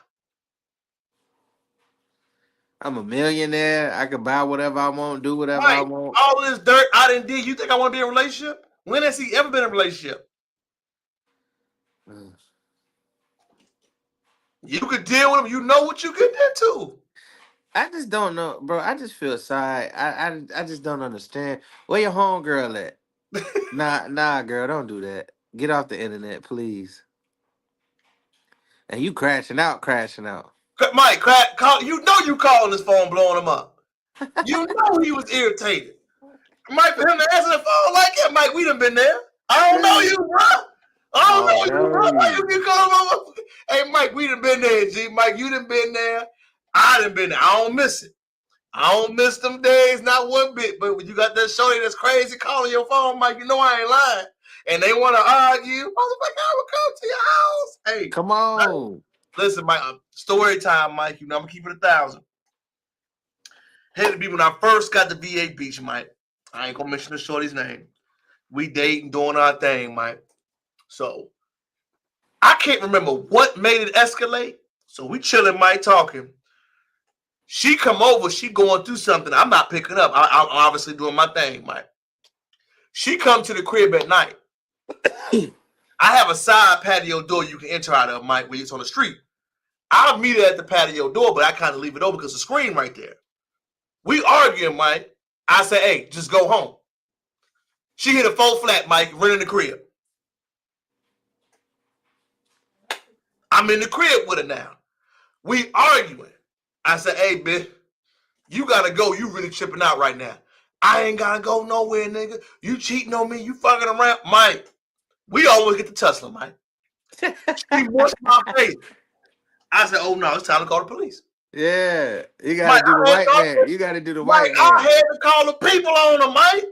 I'm a millionaire. I can buy whatever I want, do whatever I want. All this dirt I didn't do. You think I want to be in a relationship? When has he ever been in a relationship? You could deal with him. You know what you get into. I just don't know, bro. I just feel sad. I just don't understand. Where your homegirl at? Nah, girl, don't do that. Get off the internet, please. And you crashing out. Mike, you know you calling his phone, blowing him up. You know he was irritated. Mike, for him to answer the phone like that, Mike, we done been there. I don't know you, bro. I don't know you, bro. Why you keep calling my... Hey, Mike, we done been there, G. Mike, you done been there. I done been there. I don't miss it. I don't miss them days, not one bit. But when you got that shorty that's crazy calling your phone, Mike, you know I ain't lying. And they want to argue. I was like, I will come to your house. Hey, come on. Listen, Mike, story time, Mike. You know, I'm going to keep it 1,000. Had to be when I first got to VA Beach, Mike. I ain't going to mention the shorty's name. We dating, doing our thing, Mike. So, I can't remember what made it escalate. So, we chilling, Mike, talking. She come over, she going through something. I'm not picking up. I'm obviously doing my thing, Mike. She come to the crib at night. I have a side patio door you can enter out of, Mike, when it's on the street. I'll meet her at the patio door, but I kind of leave it open because the screen right there. We arguing, Mike. I say, hey, just go home. She hit a 4 flat, Mike, run in the crib. I'm in the crib with her now. We arguing. I say, hey, bitch, you gotta go. You really tripping out right now. I ain't gotta go nowhere, nigga. You cheating on me. You fucking around. Mike, we always get the tussling, Mike. She washed my face. I said, oh, no, it's time to call the police. Yeah, you gotta do the white man. You gotta do the white man. I had to call the people on them, Mike.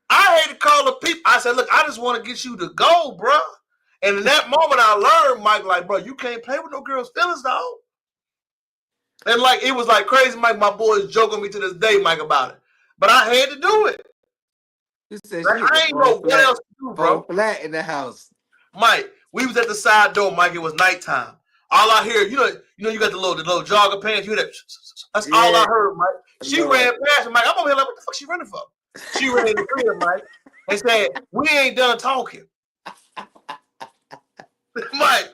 I had to call the people. I said, look, I just want to get you to go, bro. And in that moment, I learned, Mike, like, bro, you can't play with no girl's feelings, dog. And like, it was like crazy, Mike. My boys joking me to this day, Mike, about it. But I had to do it. You said like, I ain't know what else to do, bro. Flat in the house. Mike, we was at the side door, Mike. It was nighttime. All I hear, you know, you got the little jogger pants. You hear that? That's all I heard, Mike. She ran past me, Mike. I'm over here like, what the fuck she running for? She ran in the crib, Mike, and said, we ain't done talking. Mike,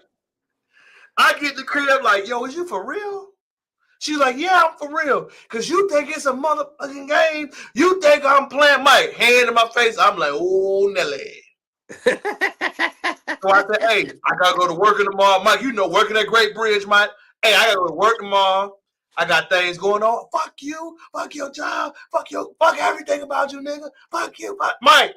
I get the crib like, yo, is you for real? She's like, yeah, I'm for real. Because you think it's a motherfucking game. You think I'm playing, Mike. Hand in my face. I'm like, oh, Nelly. So I said, hey, I got to go to work tomorrow. Mike, you know, working at Great Bridge, Mike. Hey, I got to go to work tomorrow. I got things going on. Fuck you. Fuck your job. Fuck everything about you, nigga. Fuck you. Mike.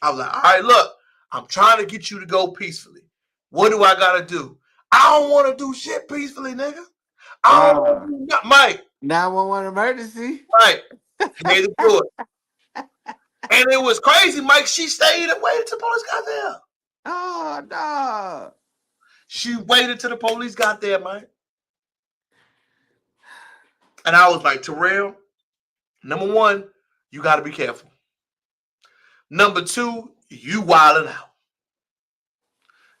I was like, all right, look, I'm trying to get you to go peacefully. What do I got to do? I don't want to do shit peacefully, nigga. I don't want to do nothing. Mike. 911 emergency. Mike. Made it do it. And it was crazy, Mike. She stayed and waited till the police got there. Oh, no. She waited till the police got there, Mike. And I was like, Terrell, number one, you got to be careful. Number two, you wilding out.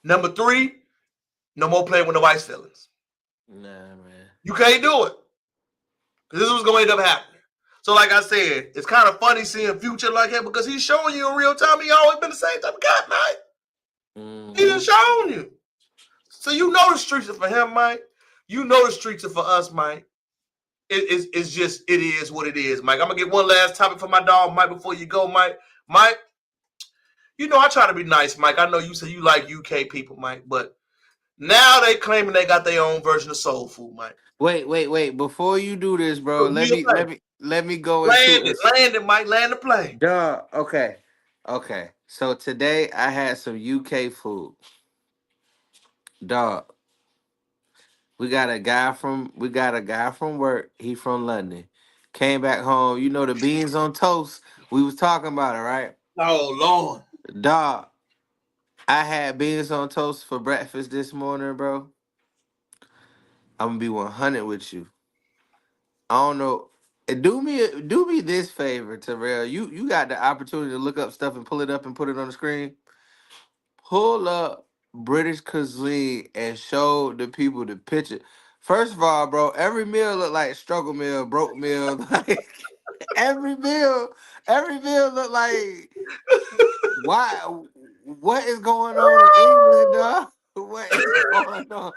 Number three, no more playing with nobody's feelings. Nah, man. You can't do it. Because this was going to end up happening. So like I said, it's kind of funny seeing Future like that because he's showing you in real time he always been the same type of guy, Mike. He done shown you. So you know the streets are for him, Mike. You know the streets are for us, Mike. It's just, it is what it is, Mike. I'm going to get one last topic for my dog, Mike, before you go, Mike. Mike, you know, I try to be nice, Mike. I know you say you like UK people, Mike, but now they claiming they got their own version of soul food, Mike. Wait. Before you do this, bro, let me go into land it, Mike. Land the plane. Duh. Okay. So today I had some UK food. Dog. We got a guy from work. He from London. Came back home. You know the beans on toast. We was talking about it, right? Oh Lord. Dog. I had beans on toast for breakfast this morning, bro. I'm gonna be 100 with you. I don't know. Do me this favor, Terrell. You got the opportunity to look up stuff and pull it up and put it on the screen. Pull up British cuisine and show the people the picture. First of all, bro, every meal look like struggle meal, broke meal. Like every meal look like why? What is going on in England, dog? What is going on?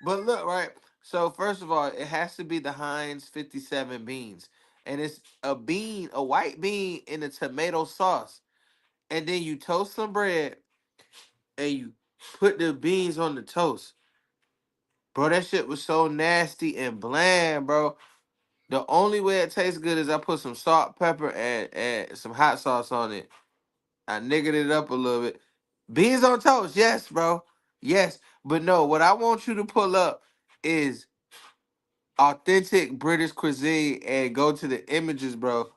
But look, right. So first of all, it has to be the Heinz 57 beans, and it's a white bean in a tomato sauce, and then you toast some bread, and you put the beans on the toast. Bro, that shit was so nasty and bland, bro. The only way it tastes good is I put some salt, pepper, and some hot sauce on it. I niggered it up a little bit. Beans on toast, yes, bro. Yes. But no, what I want you to pull up is authentic British cuisine and go to the images, bro.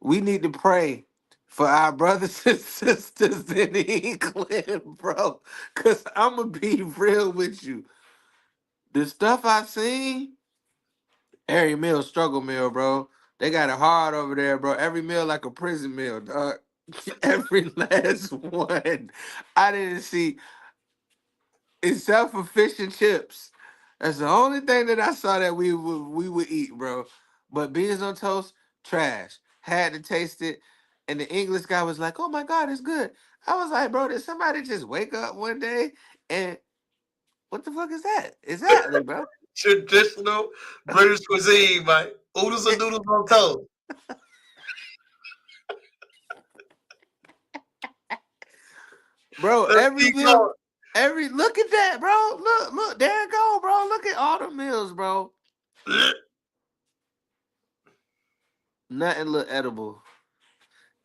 We need to pray for our brothers and sisters in England, bro. Because I'm going to be real with you. The stuff I seen, every meal struggle meal, bro. They got it hard over there, bro. Every meal like a prison meal, dog. Every last one. I didn't see, except for fish and chips. That's the only thing that I saw that we would eat, bro. But beans on toast, trash. Had to taste it, and the English guy was like, "Oh my God, it's good." I was like, "Bro, did somebody just wake up one day and what the fuck is that? Exactly, bro." Traditional British cuisine, man. Oodles and doodles on toast. Bro, Let's every keep meal, going. look at that, bro. Look, there it go, bro. Look at all the meals, bro. Nothing look edible.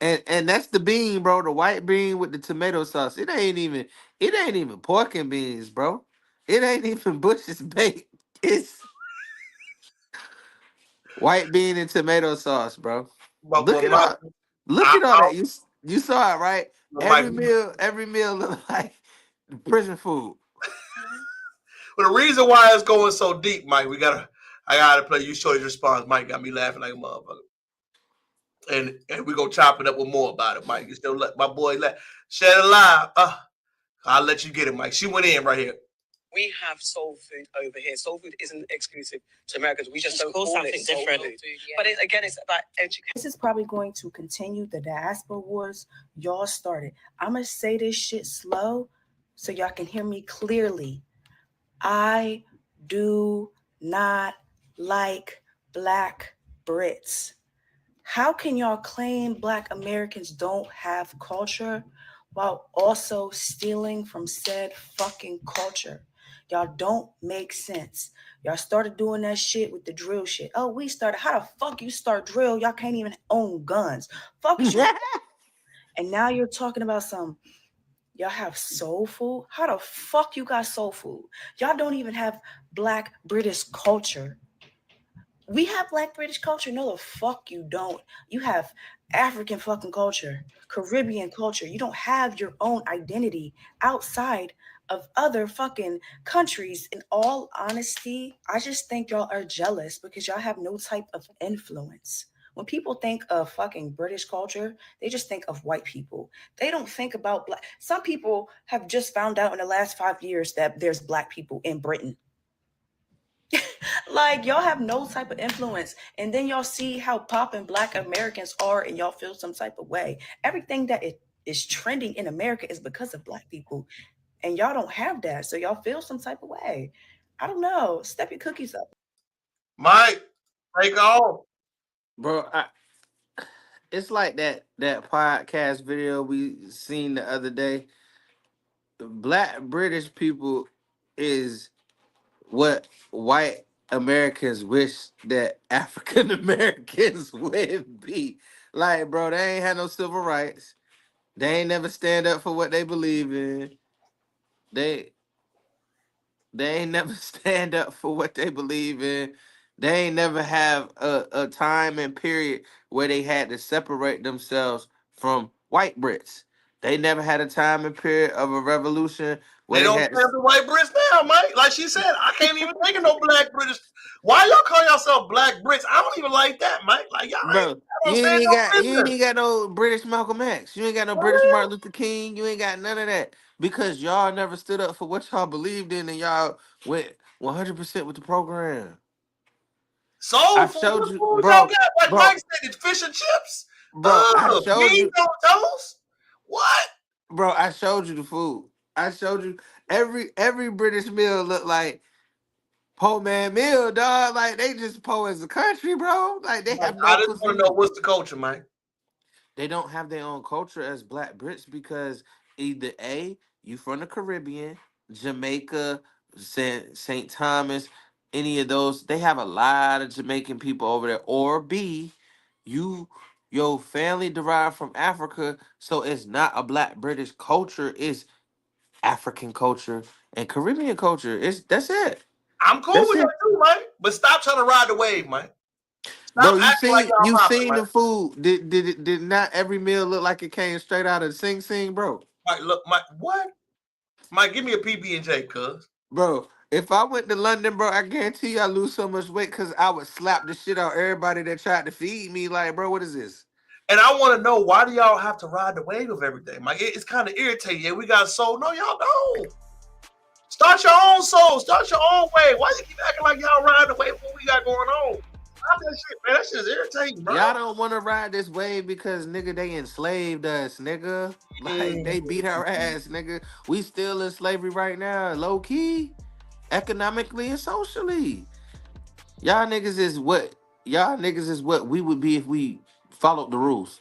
And that's the bean, bro. The white bean with the tomato sauce. It ain't even pork and beans, bro. It ain't even Bush's baked. It's white bean and tomato sauce, bro. But Look at my, all that. You saw it, right? my, Every meal look like prison food. but the reason why it's going so deep, Mike, I gotta play You Show Your Response. Mike got me laughing like a motherfucker. And we're gonna chop it up with more about it, Mike. You still let my boy share it live. I'll let you get it, Mike. She went in right here. We have soul food over here. Soul food isn't exclusive to Americans. We just don't call something different. But again, it's about education. This is probably going to continue the diaspora wars y'all started. I'm going to say this shit slow so y'all can hear me clearly. I do not like Black Brits. How can y'all claim Black Americans don't have culture while also stealing from said fucking culture? Y'all don't make sense. Y'all started doing that shit with the drill shit. Oh, we started. How the fuck you start drill? Y'all can't even own guns. Fuck you. And now you're talking about y'all have soul food? How the fuck you got soul food? Y'all don't even have Black British culture. We have Black British culture. No, the fuck you don't. You have African fucking culture, Caribbean culture. You don't have your own identity outside of other fucking countries. In all honesty, I just think y'all are jealous because y'all have no type of influence. When people think of fucking British culture, they just think of white people. They don't think about Black. Some people have just found out in the last 5 years that there's Black people in Britain. Like, y'all have no type of influence, and then y'all see how popping Black Americans are, and y'all feel some type of way. Everything that is trending in America is because of Black people, and y'all don't have that, so y'all feel some type of way. I don't know. Step your cookies up. Mike, take off. Bro, it's like that podcast video we seen the other day. Black British people is what white Americans wish that African Americans would be. Like, bro, they ain't had no civil rights. They ain't never stand up for what they believe in. They ain't never stand up for what they believe in. They ain't never have a time and period where they had to separate themselves from white Brits. They never had a time and period of a revolution where They they don't had have the white Brits now, Mike. Like she said, I can't even think of no Black British. Why y'all call yourself Black Brits? I don't even like that, Mike. Like y'all bro, don't stand no you ain't business. got no British Malcolm X. You ain't got no British Martin Luther King. You ain't got none of that because y'all never stood up for what y'all believed in, and y'all went 100% with the program. Soul I food, showed what you, food y'all bro, got? Like bro, Mike said, it's fish and chips. bro. I showed Beans you, on toast. What? bro. I showed you the food. I showed you every British meal look like poor man meal, dog. Like they just poor as a country, bro. Like they Mike, have I no just want to know cuisine. what's the culture, Mike. They don't have their own culture as Black Brits because either A, you from the Caribbean, Jamaica, St. Thomas, any of those, they have a lot of Jamaican people over there, or B, your family derived from Africa, so it's not a Black British culture, it's African culture and Caribbean culture. That's it. I'm cool That's with that it. too, Mike. But stop trying to ride the wave, Mike. Bro, Stop acting like y'all you popping, seen Mike. the food. Did not every meal look like it came straight out of Sing Sing, bro? Mike, look, Mike, what? Mike, give me a PB&J, cuz. Bro, if I went to London, bro, I guarantee you I lose so much weight because I would slap the shit out everybody that tried to feed me. Like, bro, what is this? And I want to know, why do y'all have to ride the wave of everything? Mike, it's kind of irritating. Yeah, we got soul. No, y'all don't. Start your own soul. Start your own way. Why you keep acting like y'all riding the wave of what we got going on? Stop that shit, man. That shit is irritating, bro. Y'all don't want to ride this wave because, nigga, they enslaved us, nigga. Like, they beat our ass, nigga. We still in slavery right now, low key, economically and socially. Y'all niggas is what we would be if we followed the rules.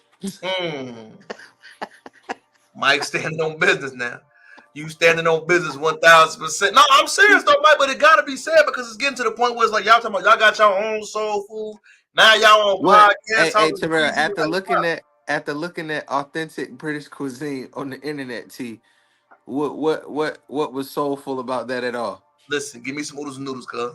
Mike standing on business now. You standing on business 1,000%. No, I'm serious though, Mike, but it gotta be said because it's getting to the point where it's like y'all talking about y'all got your own soul food. Now y'all on podcast. Hey, Terrell, after looking at authentic British cuisine on the internet, T, what was soulful about that at all? Listen, give me some oodles and noodles, cuz.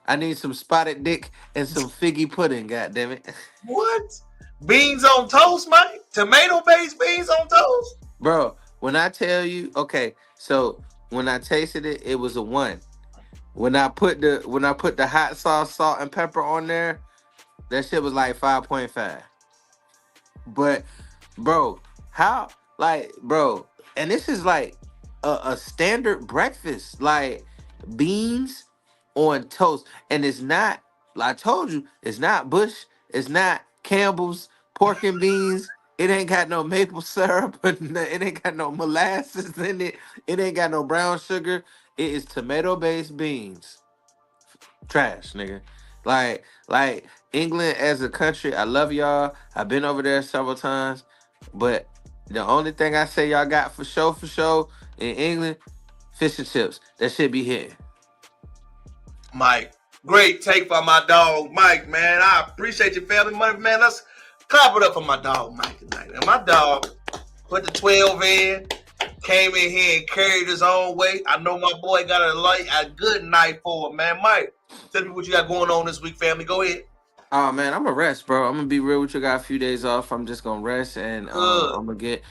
I need some spotted dick and some figgy pudding, goddammit. What? Beans on toast, Mike? Tomato-based beans on toast? Bro, when I tell you, okay, so when I tasted it, it was a 1. When I put the hot sauce, salt, and pepper on there, that shit was like 5.5. But, bro, and this is like a standard breakfast, like beans on toast. And it's not, I told you, it's not Bush, it's not Campbell's pork and beans. It ain't got no maple syrup, it ain't got no molasses in it. It ain't got no brown sugar. It is tomato-based beans. Trash, nigga. Like England as a country, I love y'all. I've been over there several times, but the only thing I say y'all got for sure in England, fish and chips. That shit be hitting. Mike, great take by my dog, Mike, man. I appreciate your family money, man. Let's clap it up for my dog, Mike, tonight. And my dog put the 12 in, came in here and carried his own weight. I know my boy got a good night for him, man. Mike, tell me what you got going on this week, family. Go ahead. Oh man, I'm gonna rest, bro. I'm gonna be real with you. Got a few days off. I'm just gonna rest, and I'm gonna get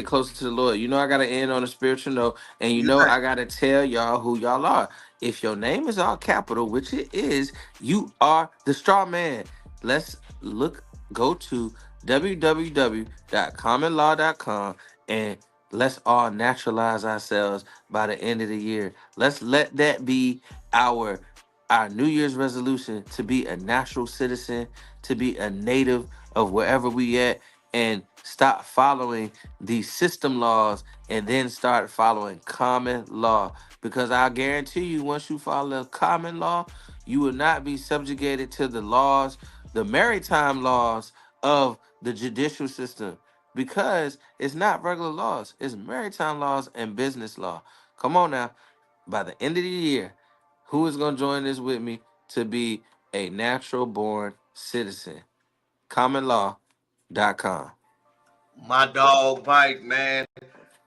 closer to the Lord. You know, I gotta end on a spiritual note, and you know, I gotta tell y'all who y'all are. If your name is all capital, which it is, you are the straw man. Let's go to www.commonlaw.com and let's all naturalize ourselves by the end of the year. Let's let that be our New Year's resolution, to be a natural citizen, to be a native of wherever we at, and stop following these system laws and then start following common law. Because I guarantee you, once you follow common law, you will not be subjugated to the laws, the maritime laws of the judicial system. Because it's not regular laws, it's maritime laws and business law. Come on now, by the end of the year, who is going to join this with me to be a natural born citizen? Commonlaw.com. My dog, Mike, man.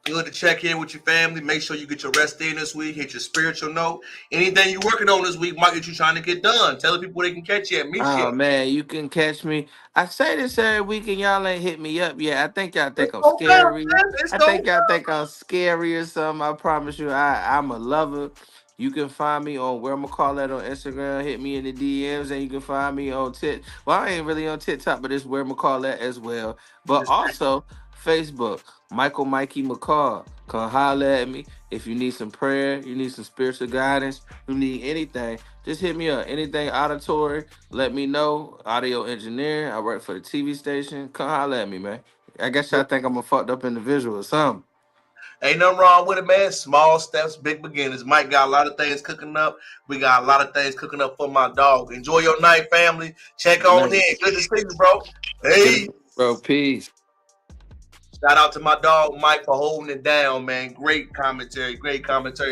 Good to check in with your family. Make sure you get your rest in this week. Hit your spiritual note. Anything you're working on this week, Mike, that you're trying to get done. Tell the people where they can catch you at. Meet you. Oh, man, you can catch me. I say this every week and y'all ain't hit me up yet. I think y'all think I'm scary. I think y'all think I'm scary or something. I promise you, I'm a lover. You can find me on Where I'ma Call That on Instagram. Hit me in the DMs, and you can find me on Well, I ain't really on TikTok, but it's Where I'ma Call That as well. But also Facebook, Mikey McCall. Come holler at me. If you need some prayer, you need some spiritual guidance, you need anything, just hit me up. Anything auditory, let me know. Audio engineer, I work for the TV station. Come holler at me, man. I guess y'all think I'm a fucked up individual or something. Ain't nothing wrong with it, man. Small steps, big beginnings. Mike got a lot of things cooking up. We got a lot of things cooking up for my dog. Enjoy your night, family. Check on in. Good to see you, bro. Hey. Bro, peace. Shout out to my dog, Mike, for holding it down, man. Great commentary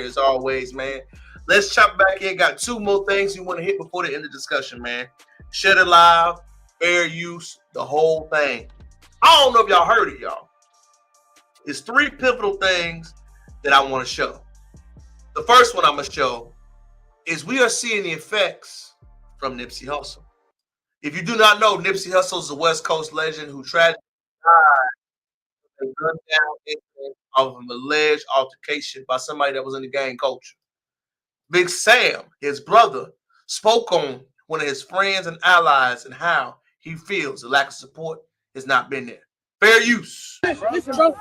as always, man. Let's chop back in. Got 2 more things you want to hit before the end of the discussion, man. Shut it live, fair use, the whole thing. I don't know if y'all heard it, y'all. It's 3 pivotal things that I want to show. The first one I'm going to show is we are seeing the effects from Nipsey Hussle. If you do not know, Nipsey Hussle is a West Coast legend who tragically died a gun down incident of an alleged altercation by somebody that was in the gang culture. Big Sam, his brother, spoke on one of his friends and allies and how he feels the lack of support has not been there. Fair use. Listen, bro.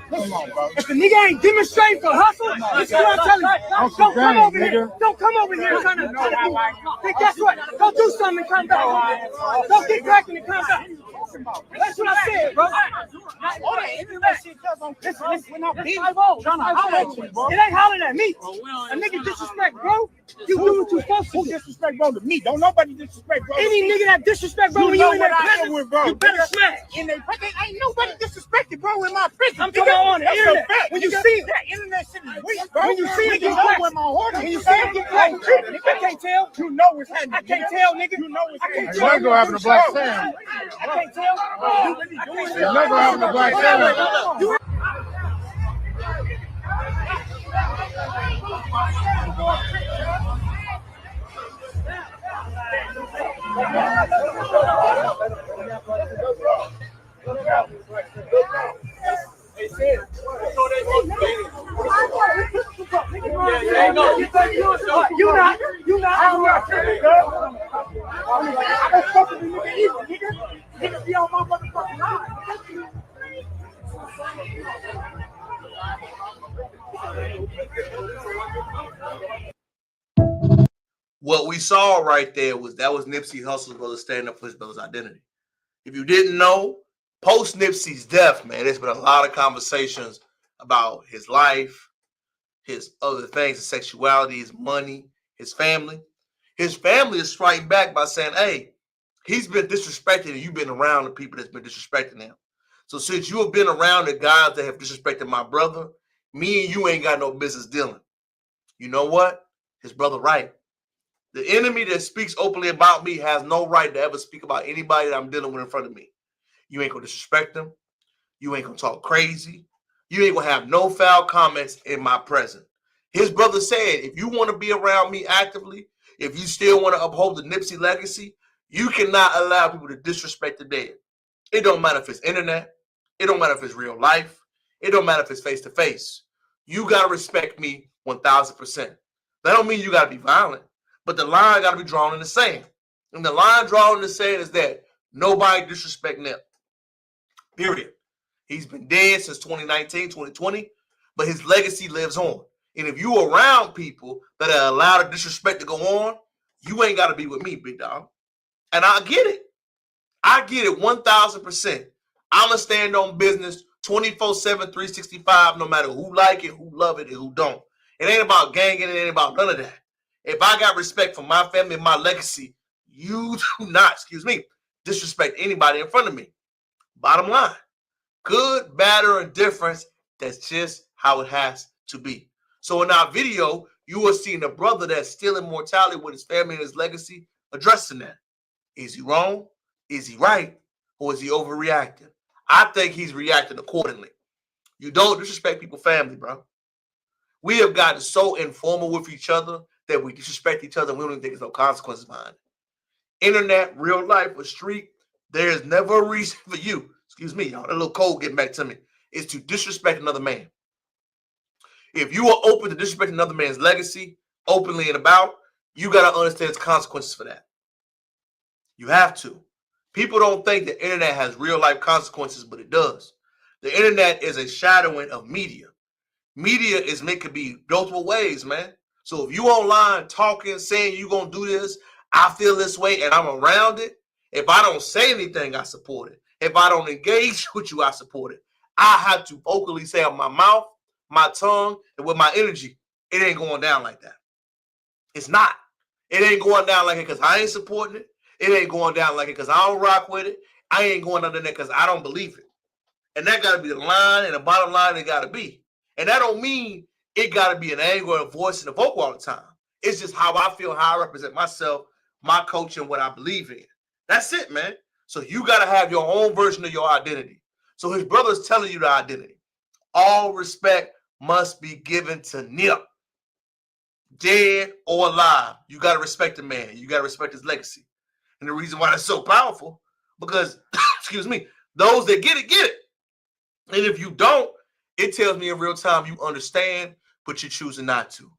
If the nigga ain't demonstrating for hustle, this is what I'm telling you. Don't come over here. Don't come over here trying to think that's what. Go do something and come back. Don't get cracking and come back. That's what I said, bro. It ain't hollering at me. A nigga disrespect, bro. You do what you supposed to. Disrespect, bro, to me. Don't nobody disrespect, bro. Any nigga that disrespect, bro, when you in that prison, you better smash. Ain't nobody disrespected, bro, in my prison. I'm talking on the internet. When you see it, that internet shit is weak, bro. when you see it, get with my horse. when you see it, get cracked. I can't tell. You know what's happening. I can't tell, nigga. You know what's happening. It's not gonna happen to Black Sam. I can't tell. It's not gonna happen to Black Sam. What we saw right there was Nipsey Hussle's brother standing up for his brother's identity. If you didn't know, post Nipsey's death, man, there's been a lot of conversations about his life, his other things, his sexuality, his money, his family. His family is striking back by saying, hey, he's been disrespected and you've been around the people that's been disrespecting him. So since you have been around the guys that have disrespected my brother, me and you ain't got no business dealing. You know what? His brother right. The enemy that speaks openly about me has no right to ever speak about anybody that I'm dealing with in front of me. You ain't gonna disrespect them. You ain't gonna talk crazy. You ain't gonna have no foul comments in my presence. His brother said, if you want to be around me actively, if you still want to uphold the Nipsey legacy, you cannot allow people to disrespect the dead. It don't matter if it's internet. It don't matter if it's real life. It don't matter if it's face-to-face. You got to respect me 1,000%. That don't mean you got to be violent, but the line got to be drawn in the sand. And the line drawn in the sand is that nobody disrespect Nip. Period. He's been dead since 2019, 2020, but his legacy lives on. And if you around people that are allowed to disrespect to go on, you ain't got to be with me, big dog. And I get it. I get it 1,000%. I'm going to stand on business 24/7, 365, no matter who like it, who love it, and who don't. It ain't about ganging. It ain't about none of that. If I got respect for my family and my legacy, you do not, disrespect anybody in front of me. Bottom line, good, bad, or indifference, that's just how it has to be. So in our video, you are seeing a brother that's still in mortality with his family and his legacy addressing that. Is he wrong? Is he right? Or is he overreacting? I think he's reacting accordingly. You don't disrespect people's family, bro. We have gotten so informal with each other that we disrespect each other and we don't even think there's no consequences behind it. Internet, real life, or street, there is never a reason for you, y'all, that little code getting back to me, is to disrespect another man. If you are open to disrespect another man's legacy, openly and about, you got to understand its consequences for that. You have to. People don't think the internet has real life consequences, but it does. The internet is a shadowing of media. Media is meant to be multiple ways, man. So if you online talking, saying you're going to do this, I feel this way, and I'm around it, if I don't say anything, I support it. If I don't engage with you, I support it. I have to vocally say on my mouth, my tongue, and with my energy, it ain't going down like that. It's not. It ain't going down like it because I ain't supporting it. It ain't going down like it because I don't rock with it. I ain't going down there because I don't believe it. And that got to be the line, and the bottom line it got to be. And that don't mean it got to be an angle and a voice and a vocal all the time. It's just how I feel, how I represent myself, my coach, and what I believe in. That's it, man. So you got to have your own version of your identity. So his brother's telling you the identity. All respect must be given to Nip. Dead or alive, you got to respect the man. You got to respect his legacy. And the reason why that's so powerful, because, those that get it, get it. And if you don't, it tells me in real time you understand, but you're choosing not to.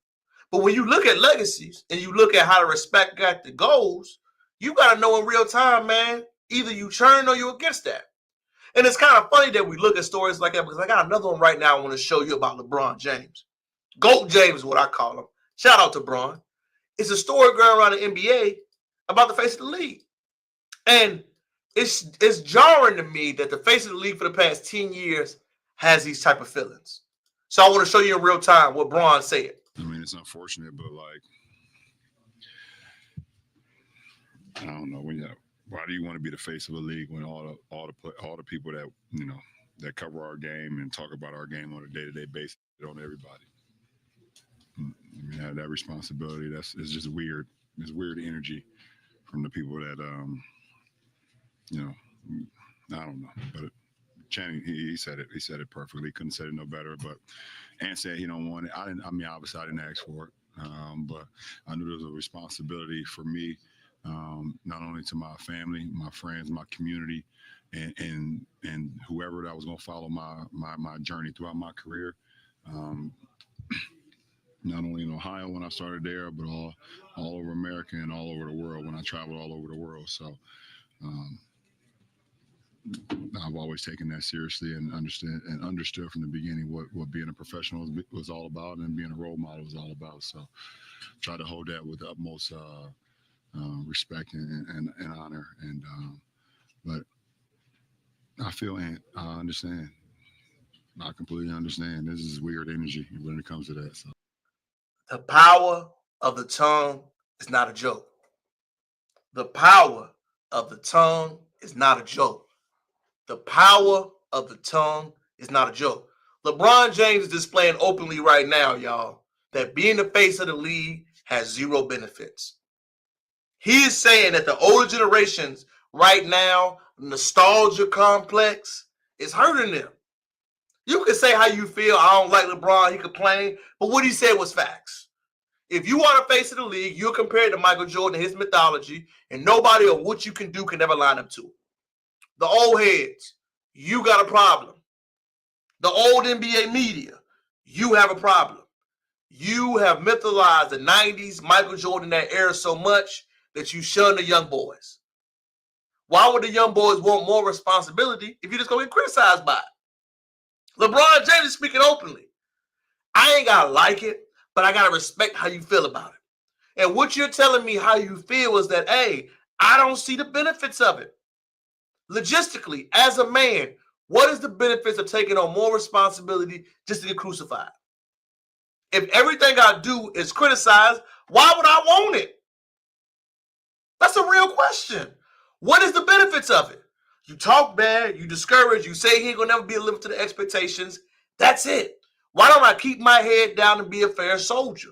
But when you look at legacies and you look at how the respect got the goals, you got to know in real time, man, either you churn or you're against that. And it's kind of funny that we look at stories like that because I got another one right now I want to show you about LeBron James. GOAT James is what I call him. Shout out to Bron. It's a story going around the NBA about the face of the league. And it's jarring to me that the face of the league for the past 10 years has these type of feelings. So I want to show you in real time what Bron said. I mean, it's unfortunate, but like, I don't know. Why do you want to be the face of a league when all the people that that cover our game and talk about our game on a day-to-day basis on everybody? I mean, that responsibility. It's just weird. It's weird energy from the people that I don't know. But Channing, he said it. He said it perfectly. Couldn't say it no better. But Ant said he don't want it. Obviously I didn't ask for it. But I knew there was a responsibility for me. Not only to my family, my friends, my community, and whoever that was going to follow my journey throughout my career. Not only in Ohio when I started there, but all over America and all over the world when I traveled all over the world. So I've always taken that seriously and understood from the beginning what being a professional was all about and being a role model was all about. So try to hold that with the utmost respect and honor. And but I feel and I understand. I completely understand. This is weird energy when it comes to that. So the power of the tongue is not a joke. The power of the tongue is not a joke. The power of the tongue is not a joke. LeBron James is displaying openly right now, y'all, that being the face of the league has zero benefits. He is saying that the older generations right now, nostalgia complex is hurting them. You can say how you feel. I don't like LeBron. He complained. But what he said was facts. If you want to face of the league, you're compared to Michael Jordan and his mythology, and nobody or what you can do can never line up to it. The old heads, you got a problem. The old NBA media, you have a problem. You have mythologized the 90s, Michael Jordan, that era so much that you shun the young boys. Why would the young boys want more responsibility if you're just going to get criticized by it? LeBron James is speaking openly. I ain't got to like it, but I got to respect how you feel about it. And what you're telling me how you feel is that, hey, I don't see the benefits of it. Logistically, as a man, what is the benefits of taking on more responsibility just to get crucified? If everything I do is criticize, why would I want it? That's a real question. What is the benefits of it? You talk bad, you discourage, you say he ain't gonna never be able to the expectations. That's it. Why don't I keep my head down and be a fair soldier?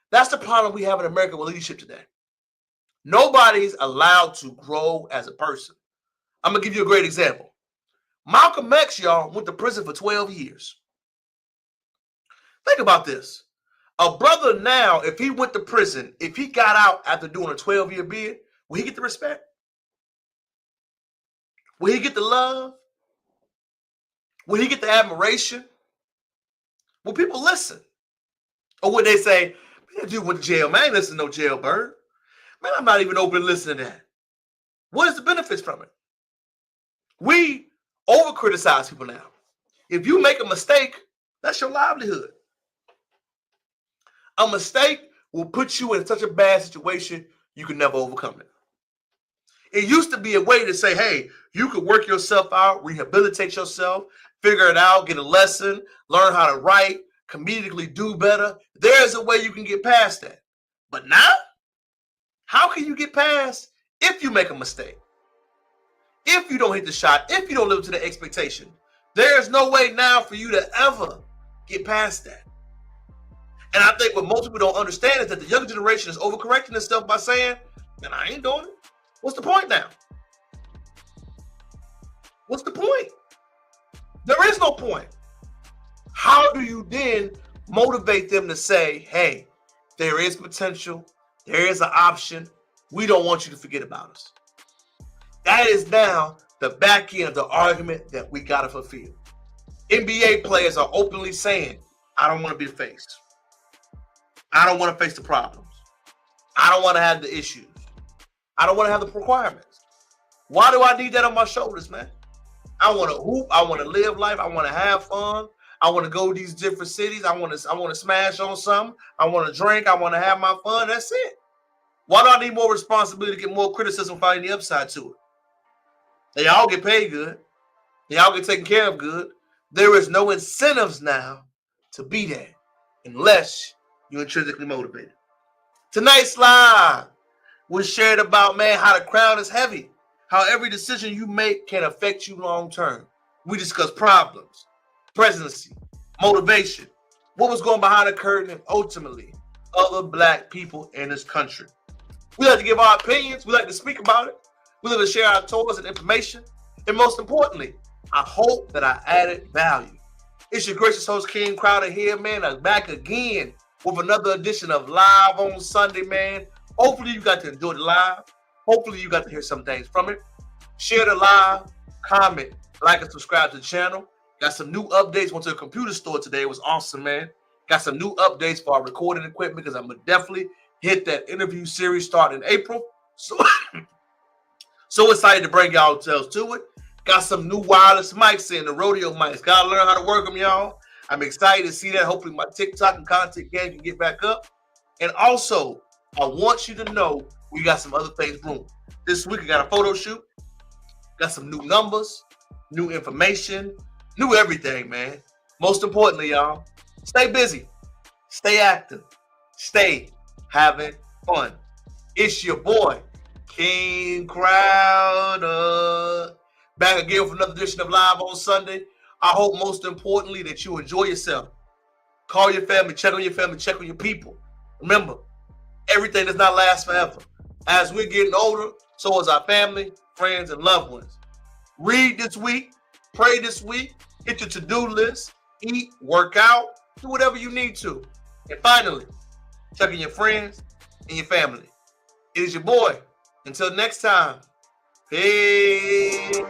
That's the problem we have in American leadership today. Nobody's allowed to grow as a person. I'm gonna give you a great example. Malcolm X, y'all, went to prison for 12 years. Think about this. A brother now, if he went to prison, if he got out after doing a 12-year bid, will he get the respect? Will he get the love? Will he get the admiration? Will people listen? Or would they say, man, dude went to jail, man, I ain't listen to no jailbird. Man, I'm not even open to listening to that. What is the benefits from it? We over-criticize people now. If you make a mistake, that's your livelihood. A mistake will put you in such a bad situation, you can never overcome it. It used to be a way to say, hey, you could work yourself out, rehabilitate yourself, figure it out, get a lesson, learn how to write, comedically do better. There's a way you can get past that. But now, how can you get past if you make a mistake? If you don't hit the shot, if you don't live up to the expectation, there's no way now for you to ever get past that. And I think what most people don't understand is that the younger generation is overcorrecting this stuff by saying, man, I ain't doing it. What's the point now? What's the point? There is no point. How do you then motivate them to say, hey, there is potential, there is an option, we don't want you to forget about us? That is now the back end of the argument that we got to fulfill. NBA players are openly saying, I don't want to be the face. I don't want to face the problems. I don't want to have the issues. I don't want to have the requirements. Why do I need that on my shoulders, man? I want to hoop. I want to live life. I want to have fun. I want to go to these different cities. I want to smash on something. I want to drink. I want to have my fun. That's it. Why do I need more responsibility to get more criticism finding the upside to it? They all get paid good. They all get taken care of good. There is no incentives now to be there unless you're intrinsically motivated. Tonight's live was shared about, man, how the crown is heavy, how every decision you make can affect you long term. We discussed problems, presidency, motivation, what was going behind the curtain, and ultimately, other black people in this country. We like to give our opinions. We like to speak about it. We like to share our thoughts and information. And most importantly, I hope that I added value. It's your gracious host, King Crowder here, man. I'm back again with another edition of Live on Sunday, man. Hopefully you got to enjoy the live. Hopefully you got to hear some things from it. Share the live, comment, like and subscribe to the channel. Got some new updates. Went to the computer store today. It was awesome, man. Got some new updates for our recording equipment because I'm going to definitely hit that interview series starting in April. So excited to bring y'all tales to it. Got some new wireless mics in, the rodeo mics. Got to learn how to work them, y'all. I'm excited to see that. Hopefully my TikTok and content game can get back up. And also, I want you to know we got some other things brewing. This week, I got a photo shoot. Got some new numbers, new information, new everything, man. Most importantly, y'all, stay busy, stay active, stay having fun. It's your boy, King Crowder. Back again for another edition of Live on Sunday. I hope most importantly that you enjoy yourself. Call your family, check on your family, check on your people. Remember, everything does not last forever. As we're getting older, so is our family, friends, and loved ones. Read this week, pray this week, hit your to-do list, eat, work out, do whatever you need to. And finally, check on your friends and your family. It is your boy. Until next time, peace.